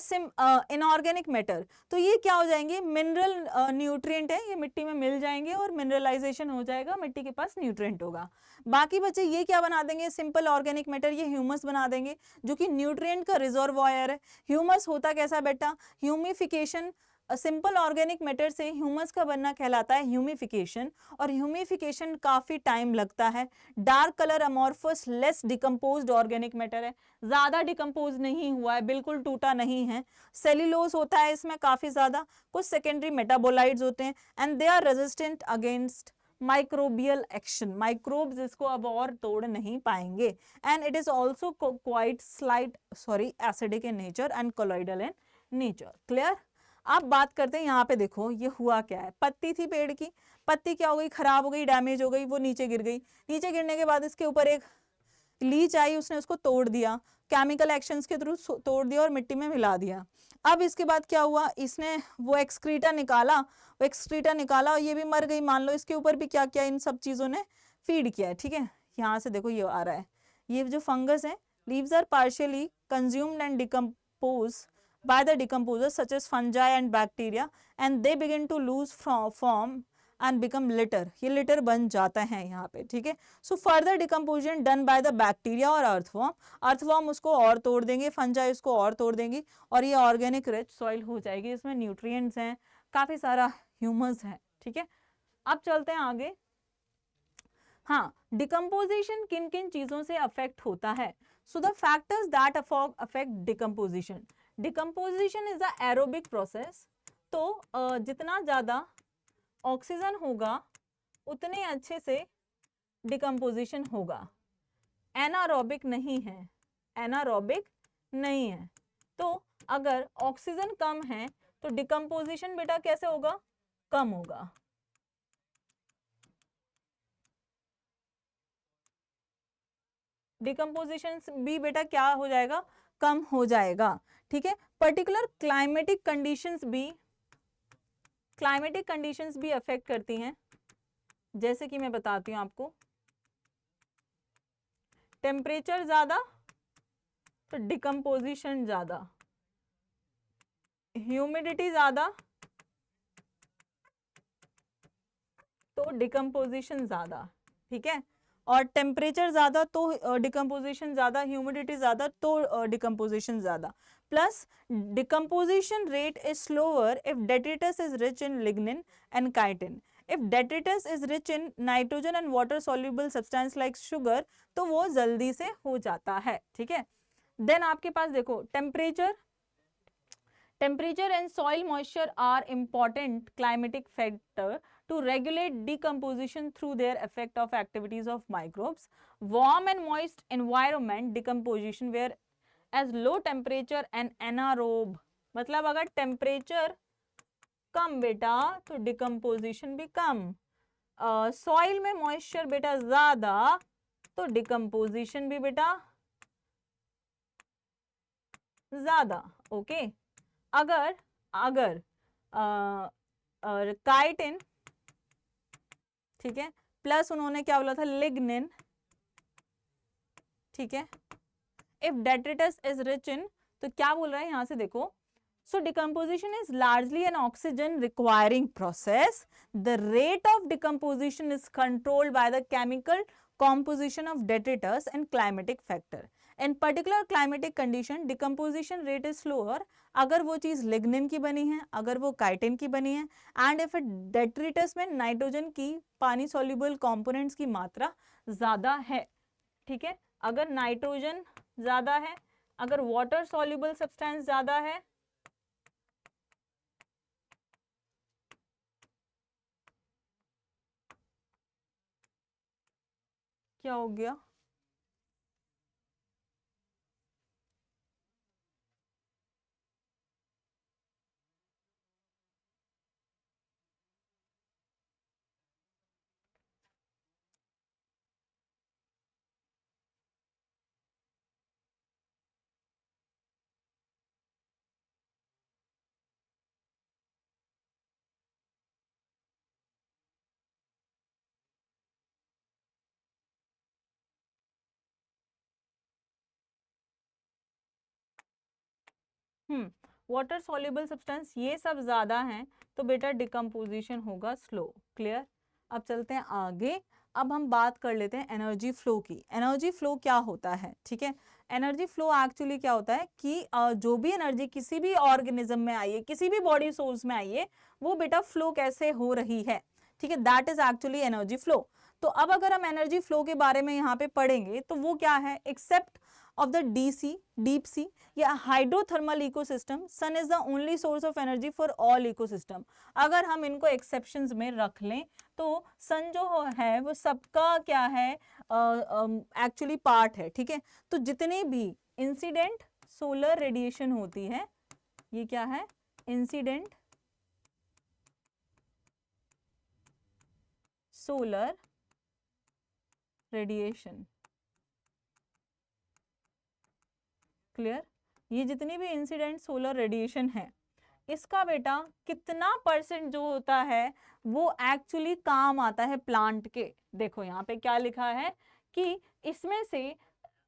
इनऑर्गेनिक मैटर, तो ये क्या हो जाएंगे, मिनरल न्यूट्रिएंट है, ये मिट्टी में मिल जाएंगे और मिनरलाइजेशन हो जाएगा, मिट्टी के पास न्यूट्रिएंट होगा। बाकी बचे ये क्या बना देंगे, सिंपल ऑर्गेनिक मैटर, ये ह्यूमस बना देंगे, जो कि न्यूट्रिएंट का रिजर्वॉयर है। ह्यूमस होता कैसा बेटा, ह्यूमिफिकेशन, सिंपल ऑर्गेनिक मैटर से ह्यूमस का बनना कहलाता है ह्यूमिफिकेशन, और ह्यूमिफिकेशन काफी टाइम लगता है। Dark colour amorphous less decomposed organic matter है, ज्यादा डिकम्पोज नहीं हुआ है, बिल्कुल टूटा नहीं है। सेल्यूलोज होता है इसमें काफी ज्यादा, कुछ सेकेंडरी मेटाबोलाइट्स होते हैं, and they are resistant against microbial action, microbes इसको अब और तोड़ नहीं पाएंगे, and it is also quite slight acidic in nature and colloidal in nature. Clear. अब बात करते हैं, यहाँ पे देखो ये हुआ क्या है, पत्ती थी पेड़ की, पत्ती क्या हो गई, खराब हो गई, डैमेज हो गई, वो नीचे गिर गई, नीचे गिरने के बाद इसके ऊपर एक लीच आई, उसने उसको तोड़ दिया, केमिकल एक्शंस के थ्रू तोड़ दिया और मिट्टी में मिला दिया। अब इसके बाद क्या हुआ, इसने वो एक्सक्रीटा निकाला, वो एक्सक्रीटा निकाला और ये भी मर गई, मान लो इसके ऊपर भी क्या किया, इन सब चीजों ने फीड किया है, ठीक है। यहाँ से देखो ये आ रहा है, ये जो फंगस है, leaves are partially consumed and decompose by the decomposers such as fungi and bacteria, and they begin to lose form and become litter, ये litter बन जाता है यहाँ पे, ठीक है। so further decomposition done by the bacteria और earthworm उसको और तोड़ देंगे, fungi उसको और तोड़ देंगी, और ये organic rich soil हो जाएगी, इसमें nutrients हैं, काफी सारा humus है, ठीक है। अब चलते हैं आगे। हाँ, डिकम्पोजिशन किन किन चीजों से अफेक्ट होता है, so the factors that affect decomposition, decomposition is a aerobic process, तो जितना ज्यादा ऑक्सीजन होगा उतने अच्छे से डिकम्पोजिशन होगा, एनारोबिक नहीं है, एनारोबिक नहीं है, तो अगर ऑक्सीजन कम है तो डिकम्पोजिशन बेटा कैसे होगा, कम होगा। डिकम्पोजिशन भी बेटा क्या हो जाएगा, कम हो जाएगा, ठीक है। पर्टिकुलर क्लाइमेटिक कंडीशंस भी अफेक्ट करती हैं, जैसे कि मैं बताती हूँ आपको, टेम्परेचर ज्यादा तो डिकम्पोजिशन ज्यादा, ह्यूमिडिटी ज्यादा तो डिकम्पोजिशन ज्यादा, ठीक है, और टेम्परेचर ज्यादा तो डिकम्पोजिशन ज्यादा, ह्यूमिडिटी ज्यादा तो डिकम्पोजिशन ज्यादा, plus decomposition rate is slower if detritus is rich in lignin and chitin, if detritus is rich in nitrogen and water soluble substance like sugar, तो वो जल्दी से हो जाता है, ठीक है। देन आपके पास देखो temperature and soil moisture are important climatic factor to regulate decomposition through their effect of activities of microbes. Warm and moist environment decomposition where as low temperature and anaerobe, मतलब अगर टेम्परेचर कम बेटा तो डिकम्पोजिशन भी कम, सॉइल में मॉइस्चर बेटा ज्यादा तो डिकम्पोजिशन भी बेटा ज्यादा, ओके। अगर अगर काइटिन, ठीक है, प्लस उन्होंने क्या बोला था, लिग्निन, ठीक है, if detritus is rich in, तो क्या बोल रहा है यहां से देखो, so decomposition is largely an oxygen requiring process, the rate of decomposition is controlled by the chemical composition of detritus and climatic factor. In particular climatic condition decomposition rate is slower अगर वो चीज लिग्निन की बनी है, अगर वो काइटिन की बनी है, एंड इफ डेट्रिटस में नाइट्रोजन की पानी सॉल्युबल कंपोनेंट्स की मात्रा ज्यादा है, ठीक है, अगर नाइट्रोजन ज्यादा है, अगर वाटर सॉल्युबल सब्सटेंस ज्यादा है, क्या हो गया, वाटर सॉल्युबल सब्सटेंस ये सब ज्यादा हैं तो बेटा डिकम्पोजिशन होगा स्लो। क्लियर? अब चलते हैं आगे। अब हम बात कर लेते हैं एनर्जी फ्लो की। एनर्जी फ्लो क्या होता है? ठीक है, एनर्जी फ्लो एक्चुअली क्या होता है कि जो भी एनर्जी किसी भी ऑर्गेनिज्म में आई है, किसी भी बॉडी सोर्स में आई है, वो बेटा फ्लो कैसे हो रही है। ठीक है, that is actually energy flow. तो अब अगर हम एनर्जी फ्लो के बारे में यहाँ पे पढ़ेंगे तो वो क्या है, accept of the deep sea या hydrothermal ecosystem, sun is the only source of energy for all ecosystem। अगर हम इनको exceptions में रख लें तो सन जो है वो सबका क्या है, एक्चुअली पार्ट है। ठीक है, तो जितनी भी इंसिडेंट सोलर रेडिएशन होती है, ये क्या है, इंसिडेंट सोलर रेडिएशन। क्लियर? ये जितनी भी इंसिडेंट सोलर रेडिएशन है, इसका बेटा कितना परसेंट जो होता है वो एक्चुअली काम आता है प्लांट के। देखो यहाँ पे क्या लिखा है कि इसमें से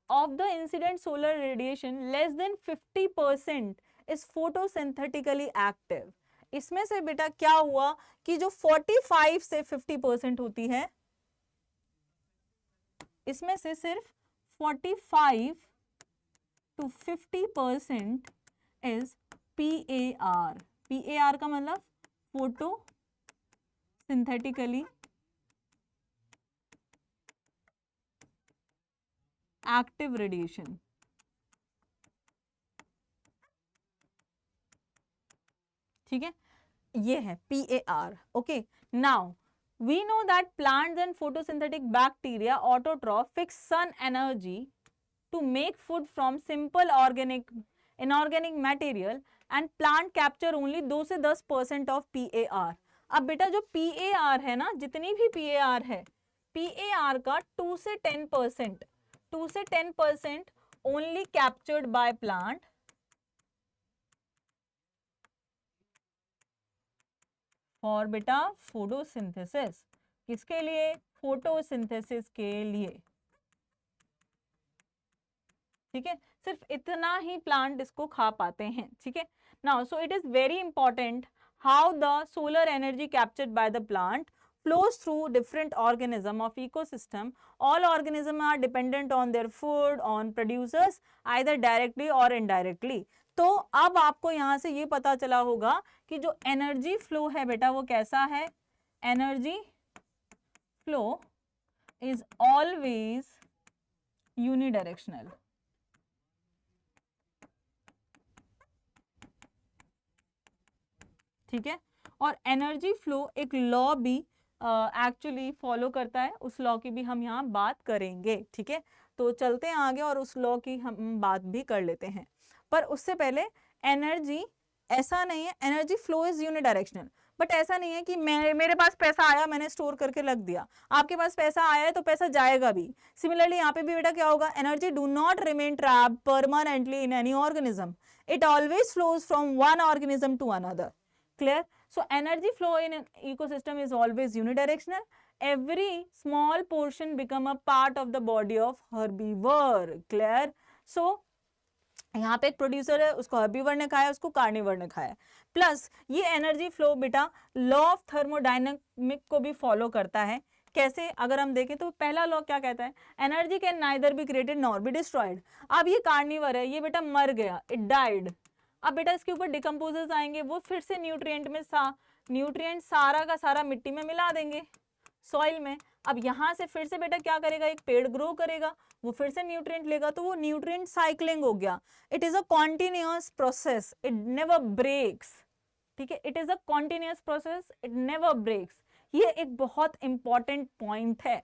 of the incident solar radiation less than 50% is photosynthetically active. इसमें से बेटा क्या हुआ कि जो 45 से 50% होती है, इसमें से सिर्फ 45 to 50% is PAR। PAR का मतलब फोटो सिंथेटिकली एक्टिव रेडिएशन। ठीक है, ये है PAR। Okay, now we know that plants and photosynthetic bacteria autotroph fix sun energy to make food from simple inorganic material and plant capture only 2 से 10% of PAR। अब बेटा जो PAR है ना, जितनी भी PAR है, PAR का 2 से 10% only captured by plant for बेटा फोटोसिंथेसिस। किसके लिए? फोटोसिंथेसिस के लिए। ठीक है, सिर्फ इतना ही प्लांट इसको खा पाते हैं। ठीक है, now so it is very important how the solar energy captured by the plant flows through different organism of ecosystem। all organism are dependent on their food, on producers either directly or indirectly। तो अब आपको यहां से ये पता चला होगा कि जो एनर्जी फ्लो है बेटा वो कैसा है। Energy flow is always unidirectional. ठीक है, और एनर्जी फ्लो एक लॉ भी एक्चुअली फॉलो करता है, उस लॉ की भी हम यहाँ बात करेंगे। ठीक है, तो चलते हैं आगे और उस लॉ की हम बात भी कर लेते हैं। पर उससे पहले एनर्जी ऐसा नहीं है, energy flow is unidirectional, but ऐसा नहीं है कि मेरे पास पैसा आया मैंने स्टोर करके रख दिया, आपके पास पैसा आया है तो पैसा जाएगा भी। सिमिलरली यहाँ पे भी बेटा क्या होगा, energy do not remain trapped permanently in any organism, it always flows from one organism to another. Clear? So energy flow in an ecosystem is always unidirectional। Every small portion become a part of the body of herbivore। Clear? So यहाँ पे एक प्रोड्यूसर है, उसको हर्बीवर ने खाया, उसको कार्निवर ने खाया। प्लस ये एनर्जी फ्लो बेटा लॉ ऑफ थर्मोडायनेमिक को भी फॉलो करता है। कैसे? अगर हम देखें तो पहला लॉ क्या कहता है, energy can neither be created nor be destroyed. अब ये कार्निवर है, ये बेटा मर गया, इट डाइड। अब बेटा इसके ऊपर डिकम्पोजर्स आएंगे, वो फिर से न्यूट्रिएंट में न्यूट्रिएंट सारा का सारा मिट्टी में मिला देंगे, सॉइल में। अब यहाँ से फिर से बेटा क्या करेगा, एक पेड़ ग्रो करेगा, वो फिर से न्यूट्रिएंट लेगा, तो वो न्यूट्रिएंट साइक्लिंग हो गया। It is a continuous process, it never breaks. ठीक है, it is a continuous process, it never breaks. ये एक बहुत इंपॉर्टेंट पॉइंट है।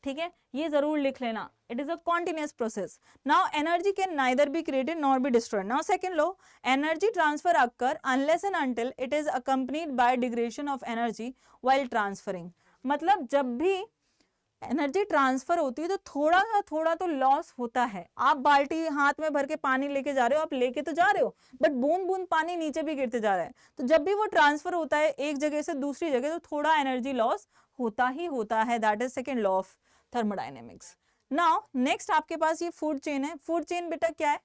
ठीक है, ये जरूर लिख लेना, it is a continuous process. Now energy can neither be created nor be destroyed. Now second law, energy transfer occur unless and until it is accompanied by degradation of energy while transferring. मतलब जब भी एनर्जी ट्रांसफर होती है तो थोड़ा तो लॉस होता है। आप बाल्टी हाथ में भर के पानी लेके जा रहे हो, आप लेके तो जा रहे हो, बट बूंद बूंद पानी नीचे भी गिरते जा रहा है। तो जब भी वो ट्रांसफर होता है एक जगह से दूसरी जगह, तो थोड़ा एनर्जी लॉस होता ही होता है। That is second law of thermodynamics. Now next आपके पास ये फूड चेन है। फूड चेन बेटा क्या है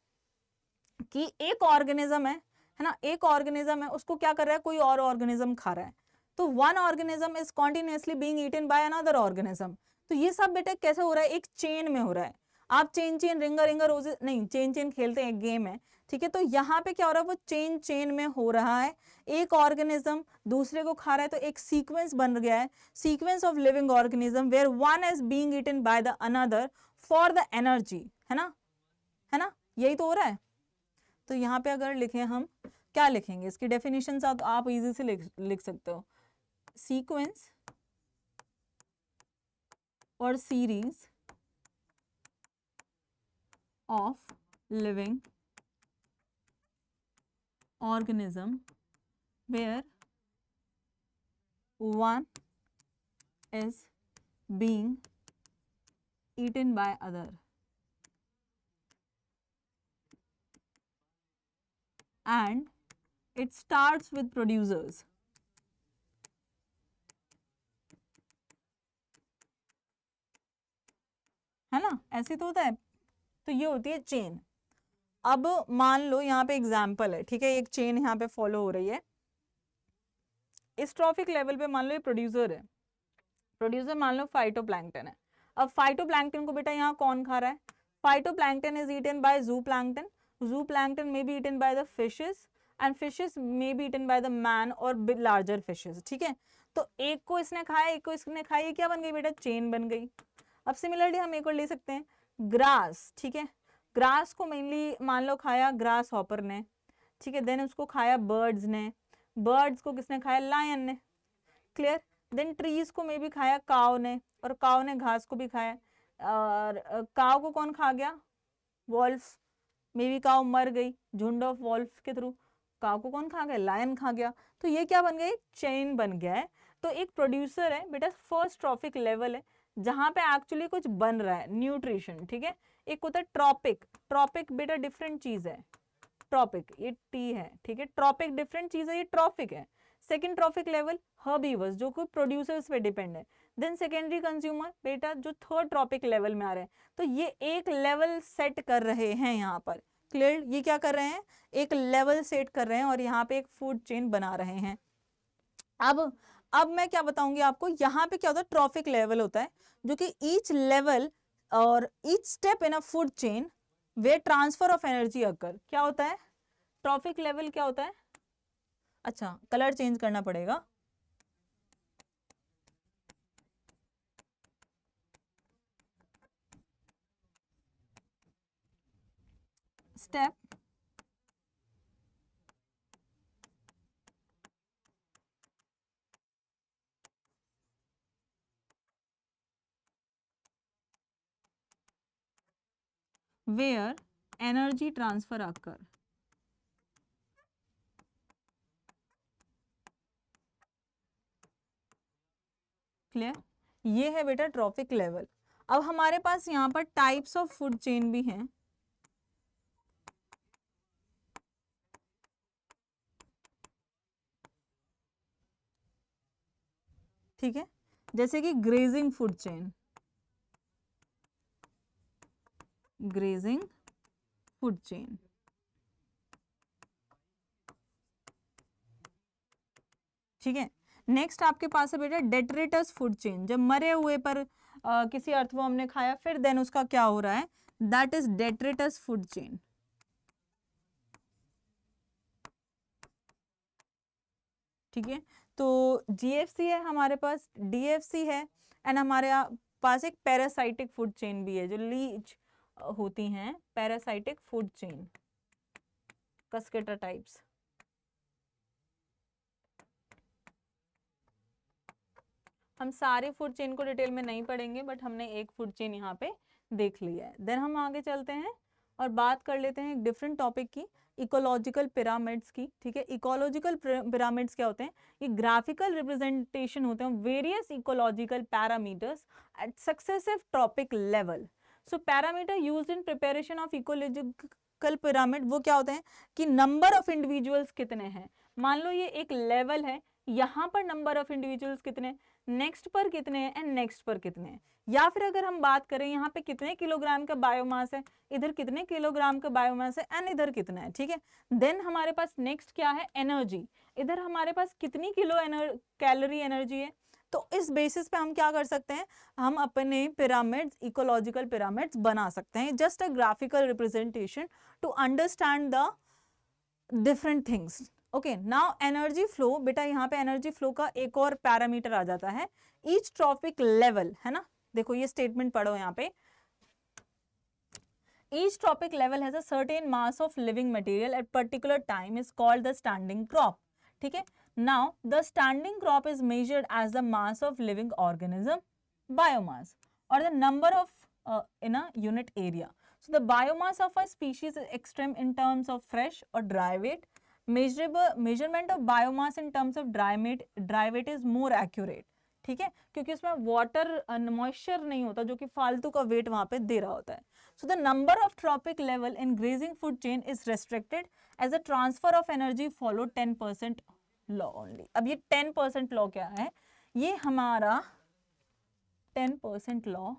कि एक ऑर्गेनिज्म है, है ना, एक ऑर्गेनिज्म है उसको क्या कर रहा है, कोई और ऑर्गेनिज्म खा रहा है, तो one organism is continuously being eaten by another organism. तो ये सब बेटा कैसे हो रहा है, एक चेन में हो रहा है। आप चेन चेन रिंगा रिंगा रोजेस नहीं, चेन चेन खेलते हैं, एक गेम है, ठीक है, तो यहाँ पे क्या हो रहा है, वो चेन चेन में हो रहा है, एक ऑर्गेनिज्म दूसरे को खा रहा है, तो एक सीक्वेंस बन गया है, sequence of living organism where one is being eaten by the another for the energy, है ना, है ना, यही तो हो रहा है। तो यहाँ पे अगर लिखें हम, क्या लिखेंगे, इसकी डेफिनेशन आप इजी से लिख सकते हो, सीक्वेंस और series of living organism where one is being eaten by other and it starts with producers, है ना, ऐसे तो होता है। तो ये होती है चेन। अब मान लो यहाँ पे एग्जाम्पल है, ठीक है, एक चेन यहाँ पे फॉलो हो रही है, इस ट्रॉफिक लेवल पे मान लो ये प्रोड्यूसर है, प्रोड्यूसर मान लो फाइटोप्लैंक्टन है। अब फाइटोप्लैंक्टन को बेटा यहाँ कौन खा रहा है, phytoplankton is eaten by zooplankton, zooplankton may be eaten by the fishes and fishes may be eaten by the man और लार्जर फिशेस, ठीक है। तो एक को इसने खाया, एक को इसने खाया, ये क्या बन गई बेटा, चेन बन गई। अब सिमिलरली हम एक और ले सकते हैं, ग्रास, ठीक है, ग्रास को मेनली मान लो खाया ग्रास हॉपर ने, ठीक है, देन उसको खाया बर्ड्स ने, बर्ड्स को किसने खाया, लायन ने, क्लियर। देन ट्रीज को मे भी खाया काव ने, और काव ने घास को भी खाया, और काव को कौन खा गया, वॉल्फ, मे भी काव मर गई झुंड ऑफ वॉल्फ के थ्रू, काव को कौन खा गया, लायन खा गया। तो ये क्या बन गया, चेन बन गया है। तो एक प्रोड्यूसर है बेटा, फर्स्ट ट्रॉफिक लेवल है जहां पे एक्चुअली कुछ बन रहा है, न्यूट्रिशन, ठीक है। एक होता है ट्रॉपिक, ट्रॉपिक बेटा डिफरेंट चीज है, ट्रॉपिक ये टी है, ठीक है, ट्रॉपिक डिफरेंट चीज है, ये ट्रॉफिक है। सेकंड ट्रॉफिक लेवल हर्बीवर्स, जो कोई प्रोड्यूसर्स पे डिपेंड है। देन सेकेंडरी कंज्यूमर बेटा जो थर्ड ट्रॉपिक लेवल में आ रहे हैं। तो ये एक लेवल सेट कर रहे हैं यहाँ पर, क्लियर, ये क्या कर रहे हैं, एक लेवल सेट कर रहे हैं और यहाँ पे एक फूड चेन बना रहे हैं। अब मैं क्या बताऊंगी आपको, यहाँ पे क्या होता है, ट्रॉफिक लेवल होता है, जो कि ईच लेवल और each step in a food chain way transfer of energy occur, क्या होता है, ट्रॉफिक लेवल क्या होता है, अच्छा कलर चेंज करना पड़ेगा, step where energy transfer occur, clear, ये है बेटा ट्रॉफिक लेवल। अब हमारे पास यहाँ पर टाइप्स ऑफ फूड चेन भी हैं, ठीक है, जैसे कि grazing food chain, grazing food chain, ठीक है। नेक्स्ट आपके पास है बेटा डेट्रेटस फूड चेन, जब मरे हुए पर किसी अर्थवर्म ने खाया फिर देन उसका क्या हो रहा है, that is detritus food chain, ठीक है। तो जीएफसी है हमारे पास, डीएफसी है, एंड हमारे पास एक पैरासाइटिक फूड चेन भी है, जो लीच होती हैं, पैरासाइटिक फूड चेन, कस्केटर टाइप्स। हम सारे फूड चेन को डिटेल में नहीं पढ़ेंगे, बट हमने एक फूड चेन यहाँ पे देख लिया है। देन हम आगे चलते हैं और बात कर लेते हैं एक डिफरेंट टॉपिक की, इकोलॉजिकल पिरामिड्स की, ठीक है। इकोलॉजिकल पिरामिड्स क्या होते हैं, ये ग्राफिकल रिप्रेजेंटेशन होते हैं various ecological parameters at successive tropic level. So parameter used in preparation of ecological pyramid वो क्या होते हैं कि नंबर ऑफ इंडिविजुअल्स कितने हैं। मान लो ये एक लेवल है, यहाँ पर नंबर ऑफ इंडिविजुअल्स कितने, नेक्स्ट पर कितने हैं एंड नेक्स्ट पर कितने हैं। या फिर अगर हम बात करें यहाँ पे कितने किलोग्राम का बायोमास है, इधर कितने किलोग्राम का बायोमास है एंड इधर कितना है, ठीक है। देन हमारे पास नेक्स्ट क्या है, एनर्जी, इधर हमारे पास कितनी कैलोरी एनर्जी है। तो इस बेसिस पे हम क्या कर सकते हैं, हम अपने पिरामिड्स, इकोलॉजिकल पिरामिड्स बना सकते हैं, just a graphical representation to understand the different things. Okay, now energy flow, बेटा यहाँ पे एनर्जी फ्लो का एक और पैरामीटर आ जाता है, ईच ट्रॉपिक लेवल, है ना। देखो ये स्टेटमेंट पढ़ो यहाँ पे, each tropic level has a certain mass of living material at particular time is called the standing crop, ठीक है। now the standing crop is measured as the mass of living organism, biomass, or the number of in a unit area. So the biomass of a species is extreme in terms of fresh or dry weight. Measurement of biomass in terms of dry weight is more accurate, ठीक है, क्योंकि उसमें वाटर मॉइस्चर नहीं होता जो कि फालतू का वेट वहां पे दे रहा होता है। So the number of tropic level in grazing food chain is restricted as a transfer of energy follow 10% law only. अब ये 10% लॉ क्या है, ये हमारा 10% लॉ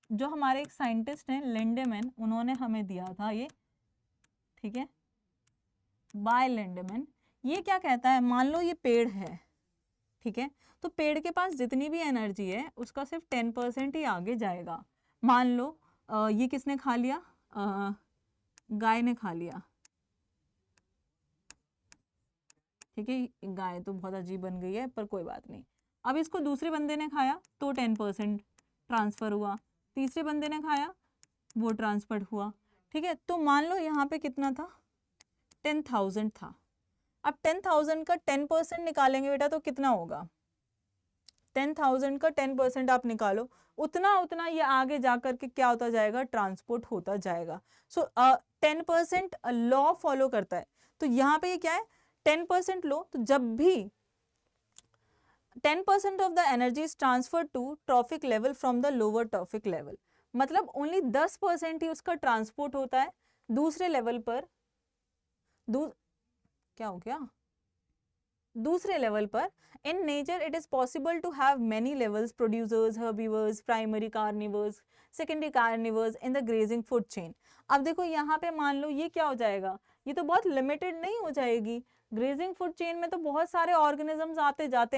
जो हमारे एक साइंटिस्ट हैं लिंडेमैन, उन्होंने हमें दिया था ये, ठीक है, बाय लिंडेमैन। ये क्या कहता है, मान लो ये पेड़ है, ठीक है, तो पेड़ के पास जितनी भी एनर्जी है उसका सिर्फ 10% ही आगे जाएगा। मान लो ये किसने खा लिया, गाय ने खा लिया, ठीक है, गाय तो बहुत अजीब बन गई है पर कोई बात नहीं। अब इसको दूसरे बंदे ने खाया तो 10% ट्रांसफर हुआ, तीसरे बंदे ने खाया वो ट्रांसफर हुआ, ठीक है। तो मान लो यहाँ पे कितना था, 10,000 था। अब 10,000 का 10% निकालेंगे बेटा तो कितना होगा, 10,000 का 10% आप निकालो, उतना उतना ये आगे जाकर के क्या होता जाएगा, ट्रांसपोर्ट होता जाएगा। सो 10% लॉ फॉलो करता है। तो यहाँ पे ये क्या है, 10% लो, तो जब भी 10% of the energy is transfer to trophic level from the lower trophic level, मतलब ओनली 10% ही उसका ट्रांसपोर्ट होता है दूसरे लेवल पर, क्या हो गया, दूसरे लेवल पर। In nature it is possible to have many levels, producers, herbivores, primary carnivores, secondary carnivores in the grazing food chain. अब देखो यहाँ पे मान लो ये क्या हो जाएगा, ये तो बहुत लिमिटेड नहीं हो जाएगी, ग्रेजिंग फूड चेन में तो बहुत सारे ऑर्गेनिजम्स आते जाते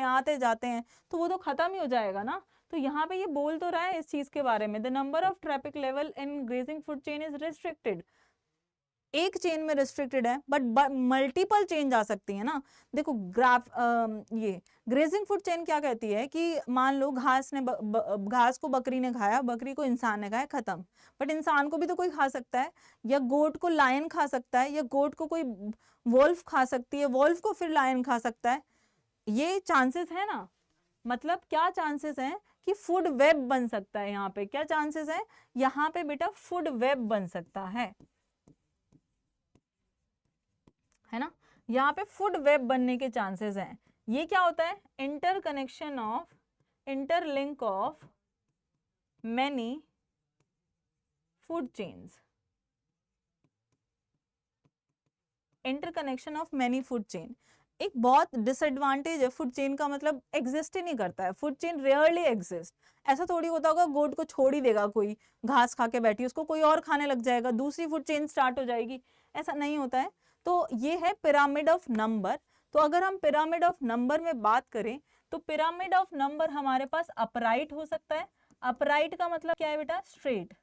हैं, तो वो तो खत्म ही हो जाएगा ना। तो यहाँ पे ये बोल तो रहा है इस चीज के बारे में, the number of tropic level in grazing food chain is restricted, एक चेन में रिस्ट्रिक्टेड है बट मल्टीपल चेन जा सकती है ना। देखो ये ग्रेजिंग फूड चेन क्या कहती है कि मान लो घास को बकरी ने खाया, बकरी को इंसान ने खाया, खत्म। बट इंसान को भी तो कोई खा सकता है, या गोट को लायन खा सकता है, या गोट को कोई वोल्फ खा सकती है, वोल्फ को फिर लायन खा सकता है, ये चांसेस है ना। मतलब क्या चांसेस हैं कि फूड वेब बन सकता है, यहाँ पे क्या चांसेस है, यहाँ पे बेटा फूड वेब बन सकता है ना, यहाँ पे फूड वेब बनने के चांसेस हैं। ये क्या होता है, interlink of many food chains, interconnection of many food chain. एक बहुत डिसएडवांटेज है फूड चेन का, मतलब एग्जिस्ट ही नहीं करता है, फूड चेन रेयरली एग्जिस्ट। ऐसा थोड़ी होता होगा गोट को छोड़ ही देगा कोई, घास खा के बैठी, उसको कोई और खाने लग जाएगा, दूसरी फूड चेन स्टार्ट हो जाएगी, ऐसा नहीं होता है। तो ये है पिरामिड ऑफ नंबर। तो अगर हम पिरामिड ऑफ नंबर में बात करें तो पिरामिड ऑफ नंबर हमारे पास अपराइट हो सकता है। अपराइट का मतलब क्या है बेटा, स्ट्रेट,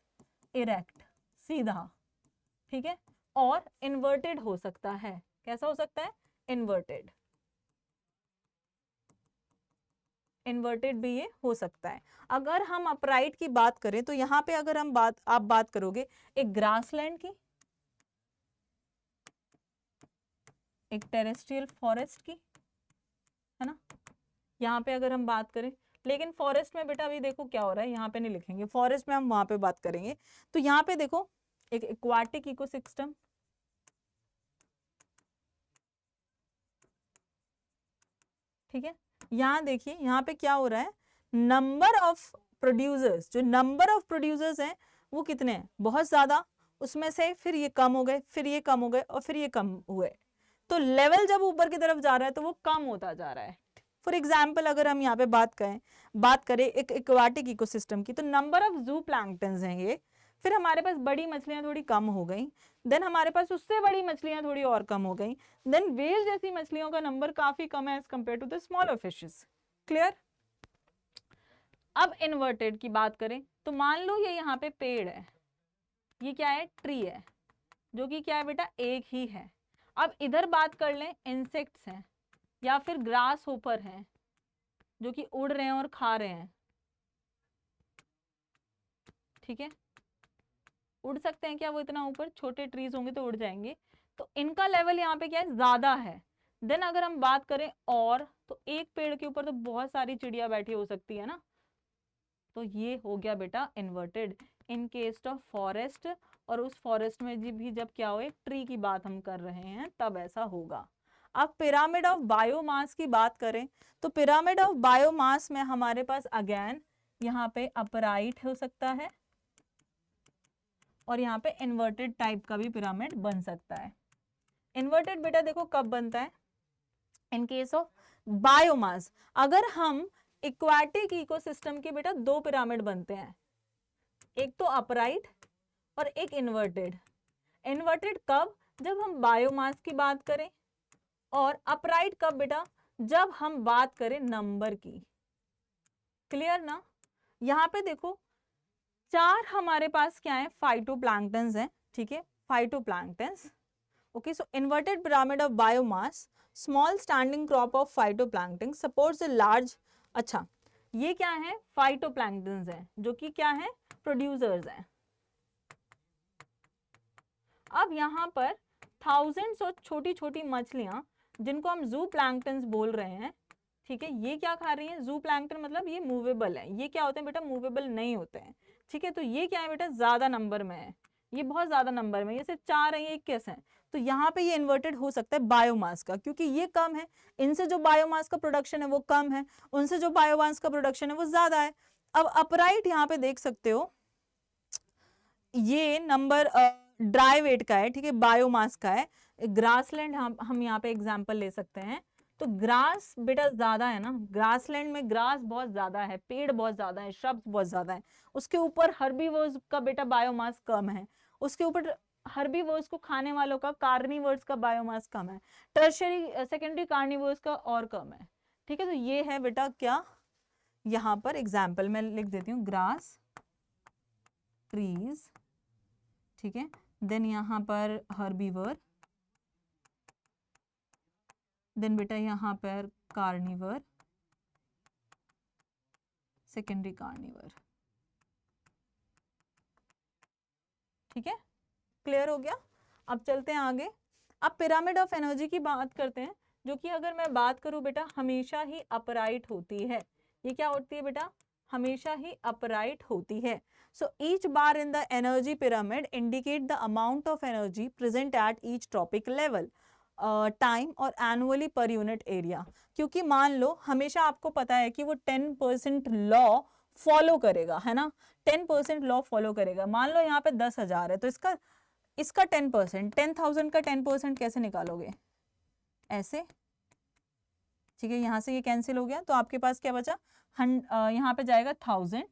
इरेक्ट, सीधा, ठीक है, और इन्वर्टेड हो सकता है। कैसा हो सकता है, इन्वर्टेड, इन्वर्टेड भी ये हो सकता है। अगर हम अपराइट की बात करें तो यहाँ पे अगर आप बात करोगे एक ग्रासलैंड की, एक टेरेस्ट्रियल फॉरेस्ट की, है ना, यहाँ पे अगर हम बात करें, लेकिन फॉरेस्ट में बेटा अभी देखो क्या हो रहा है, यहाँ पे नहीं लिखेंगे, फॉरेस्ट में हम वहां पे बात करेंगे। तो यहाँ पे देखो एक एक्वाटिक इकोसिस्टम, ठीक है, यहाँ देखिए यहाँ पे क्या हो रहा है, नंबर ऑफ प्रोड्यूसर्स, जो नंबर ऑफ प्रोड्यूसर्स हैं वो कितने हैं, बहुत ज्यादा, उसमें से फिर ये कम हो गए, फिर ये कम हो गए और फिर ये कम हुए। तो लेवल जब ऊपर की तरफ जा रहा है तो वो कम होता जा रहा है। फॉर एग्जाम्पल अगर हम यहाँ पे बात करें एक एक्वाटिक इकोसिस्टम की, तो नंबर ऑफ जू प्लैंक्टन्स हैं ये, फिर हमारे पास बड़ी मछलियां थोड़ी कम हो गई, देन हमारे पास उससे बड़ी मछलियां थोड़ी और कम हो गई, देन व्हेल जैसी मछलियों का नंबर काफी कम है as compare to the smaller fishes. Clear? अब इन्वर्टेड की बात करें तो मान लो ये यहाँ पे पेड़ है, ये क्या है, ट्री है, जो कि क्या है बेटा, एक ही है। अब इधर बात कर लें, इंसेक्ट्स हैं या फिर ग्रास होपर हैं जो कि उड़ रहे हैं और खा रहे हैं, ठीक है, उड़ सकते हैं क्या वो इतना ऊपर, छोटे ट्रीज होंगे तो उड़ जाएंगे, तो इनका लेवल यहाँ पे क्या है, ज्यादा है। देन अगर हम बात करें और, तो एक पेड़ के ऊपर तो बहुत सारी चिड़िया बैठी हो सकती है ना, तो ये हो गया बेटा inverted in case of forest, और उस फॉरेस्ट में भी जब क्या हो, एक ट्री की बात हम कर रहे हैं तब ऐसा होगा। अब पिरामिड ऑफ बायोमास की बात करें तो पिरामिड ऑफ बायोमास में हमारे पास अगेन यहाँ पे अपराइट हो सकता है और यहाँ पे इन्वर्टेड टाइप का भी पिरामिड बन सकता है। इन्वर्टेड बेटा देखो कब बनता है, इन केस ऑफ बायोमास। अगर हम इक्वाटिक इकोसिस्टम के बेटा दो पिरामिड बनते हैं, एक तो अपराइट और एक इन्वर्टेड। इन्वर्टेड कब, जब हम बायोमास की बात करें, और अपराइट कब बेटा, जब हम बात करें नंबर की। क्लियर ना? यहाँ पे देखो चार हमारे पास क्या है, फाइटोप्लैंक्टन्स हैं, ठीक है, phytoplanktons. Okay, so inverted pyramid of biomass, small standing crop of phytoplankton supports a large. अच्छा, ये क्या है, फाइटोप्लैंक्टन्स हैं जो कि क्या है, प्रोड्यूसर्स हैं। अब यहाँ पर थाउजेंड्स और छोटी छोटी मछलियां जिनको हम जू प्लैंक्टन्स बोल रहे हैं, ठीक है, ये क्या खा रही हैं, जू प्लैंक्टन मतलब ये मूवेबल है, ये क्या होते हैं बेटा, मूवेबल नहीं होते हैं, ठीक है, तो ये क्या है बेटा, ज्यादा नंबर में है, ये बहुत ज्यादा नंबर में, ये सिर्फ 4 है, ये 21 है, तो यहाँ पे ये इन्वर्टेड हो सकता है बायोमास का, क्योंकि ये कम है, इनसे जो बायोमास का प्रोडक्शन है वो कम है, उनसे जो बायोमास का प्रोडक्शन है वो ज्यादा है। अब अपराइट यहाँ पे देख सकते हो, ये नंबर ड्राई वेट का है, ठीक है, बायोमास का है। ग्रासलैंड हम यहाँ पे एग्जांपल ले सकते हैं, तो ग्रास बेटा ज्यादा है ना, ग्रासलैंड में ग्रास बहुत ज्यादा है, पेड़ बहुत ज्यादा है, श्रब्स बहुत ज्यादा है, उसके ऊपर हर्बीवर्स का बेटा बायोमास कम है, उसके ऊपर हर्बीवर्स को खाने वालों का, कार्निवर्स का बायोमास कम है, टर्शियरी सेकेंडरी कार्निवर्स का और कम है, ठीक है, तो ये है बेटा क्या, यहाँ पर एग्जाम्पल मैं लिख देती हूँ, ग्रास, ट्रीज, ठीक है, देन यहाँ पर हर्बीवर, देन बेटा यहाँ पर कार्निवर, सेकेंडरी कार्निवर, ठीक है, क्लियर हो गया। अब चलते हैं आगे, अब पिरामिड ऑफ एनर्जी की बात करते हैं, जो कि अगर मैं बात करूं बेटा हमेशा ही अपराइट होती है। ये क्या होती है बेटा, हमेशा ही अपराइट होती है। So each bar in the energy pyramid indicate the amount of energy present at each trophic level, time और एनुअली पर यूनिट एरिया। क्योंकि मान लो हमेशा आपको पता है कि वो 10% लॉ फॉलो करेगा, है ना, 10% लॉ फॉलो करेगा। मान लो यहाँ पे 10,000 है, तो इसका 10%, 10,000 का 10% कैसे निकालोगे, ऐसे, ठीक है, यहाँ से ये कैंसिल हो गया, तो आपके पास क्या बचा, यहाँ पे जाएगा 1000,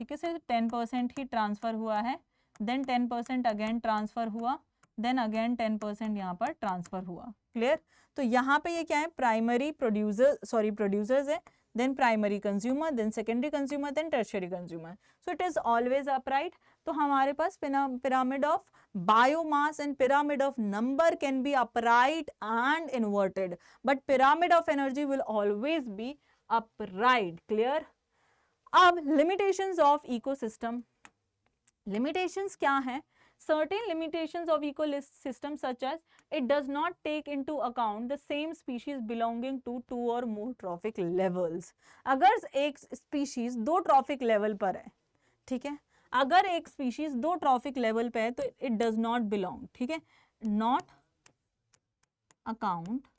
ठीक है, सिर्फ 10% ही ट्रांसफर हुआ है, देन 10% अगेन ट्रांसफर हुआ, देन अगेन 10% यहाँ पर ट्रांसफर हुआ। क्लियर? तो यहाँ पे ये क्या है, प्राइमरी प्रोड्यूसर्स है, then primary consumer, then secondary consumer, then tertiary consumer. So it is always upright. तो हमारे पास pyramid of biomass and pyramid of number can be upright and inverted, but pyramid of energy will always be upright. Clear? अब limitations of ecosystem. Limitations क्या है? Certain limitations of ecosystem such as it does not take into account the same species belonging to two or more trophic levels. अगर एक species दो trophic level पर है, ठीक है, अगर एक species दो trophic level पे है तो it does not belong, ठीक है, not account,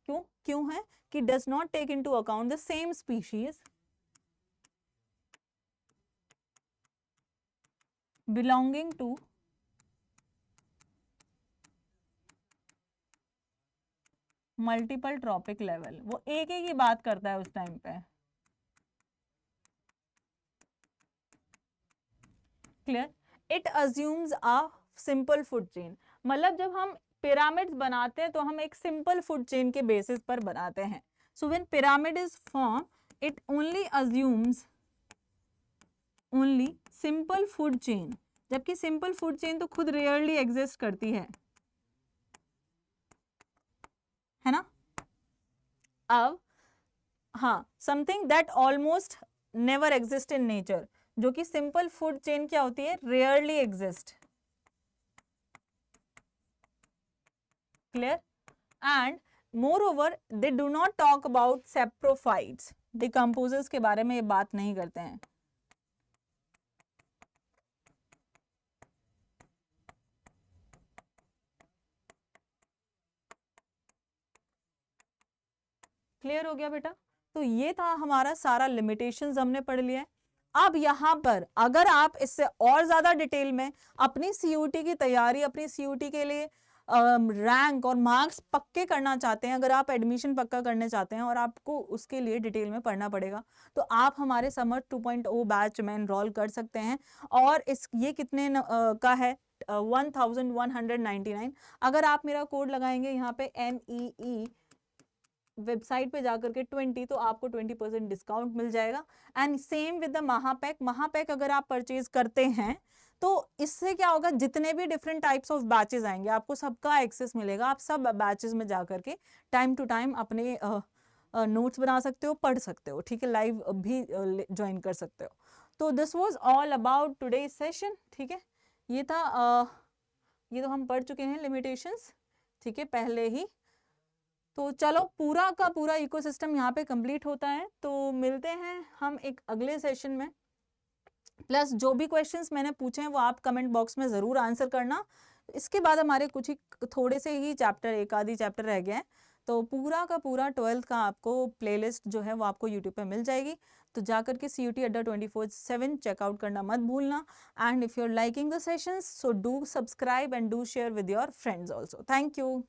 क्यों है कि does not take into account the same species belonging to multiple trophic level, वो एक ही बात करता है उस टाइम पे। Clear? It assumes a simple food chain, मतलब जब हम पिरामिड्स बनाते हैं तो हम एक सिंपल फूड चेन के बेसिस पर बनाते हैं। So when pyramid is form it only assumes only simple food chain, जबकि सिंपल फूड चेन तो खुद रेयरली एग्जिस्ट करती है ना। अब हाँ, something that almost never exist in nature, जो कि सिंपल फूड चेन क्या होती है, rarely exist. Clear? And more over they do not talk about saprophytes, decomposers के बारे में ये बात नहीं करते हैं। क्लियर हो गया बेटा? तो ये था हमारा सारा लिमिटेशंस हमने पढ़ लिया है। अब यहाँ पर अगर आप इससे और ज्यादा डिटेल में अपनी सीयूटी की तैयारी, अपनी सीयूटी के लिए रैंक और मार्क्स पक्के करना चाहते हैं, अगर आप एडमिशन पक्का करने चाहते हैं और आपको उसके लिए डिटेल में पढ़ना पड़ेगा, तो आप हमारे समर 2.0 बैच में एनरोल कर सकते हैं। और ये कितने का है, 1199। अगर आप मेरा कोड लगाएंगे यहाँ पे NEE वेबसाइट पे जाकर के 20, तो आपको 20% डिस्काउंट मिल जाएगा। एंड सेम विद द महापैक, महापैक अगर आप परचेज करते हैं तो इससे क्या होगा, जितने भी डिफरेंट टाइप्स ऑफ बैचेस आएंगे आपको सबका एक्सेस मिलेगा। आप सब बैचेस में जाकर के टाइम टू टाइम अपने नोट्स बना सकते हो, पढ़ सकते हो, ठीक है, लाइव भी ज्वाइन कर सकते हो। तो this was all about today session, ठीक है। ये था ये तो हम पढ़ चुके हैं लिमिटेशंस, ठीक है, पहले ही। तो चलो पूरा का पूरा इकोसिस्टम यहाँ पे कंप्लीट होता है। तो मिलते हैं हम एक अगले सेशन में। प्लस जो भी क्वेश्चंस मैंने पूछे हैं वो आप कमेंट बॉक्स में ज़रूर आंसर करना। इसके बाद हमारे कुछ ही थोड़े से ही चैप्टर, एक आधी चैप्टर रह गए हैं। तो पूरा का पूरा 12th का आपको प्लेलिस्ट जो है वो आपको यूट्यूब पे मिल जाएगी। तो जाकर के CUT Adda 24/7 चेकआउट करना मत भूलना। And if you are liking the sessions, so do subscribe and do share with your friends also. Thank you.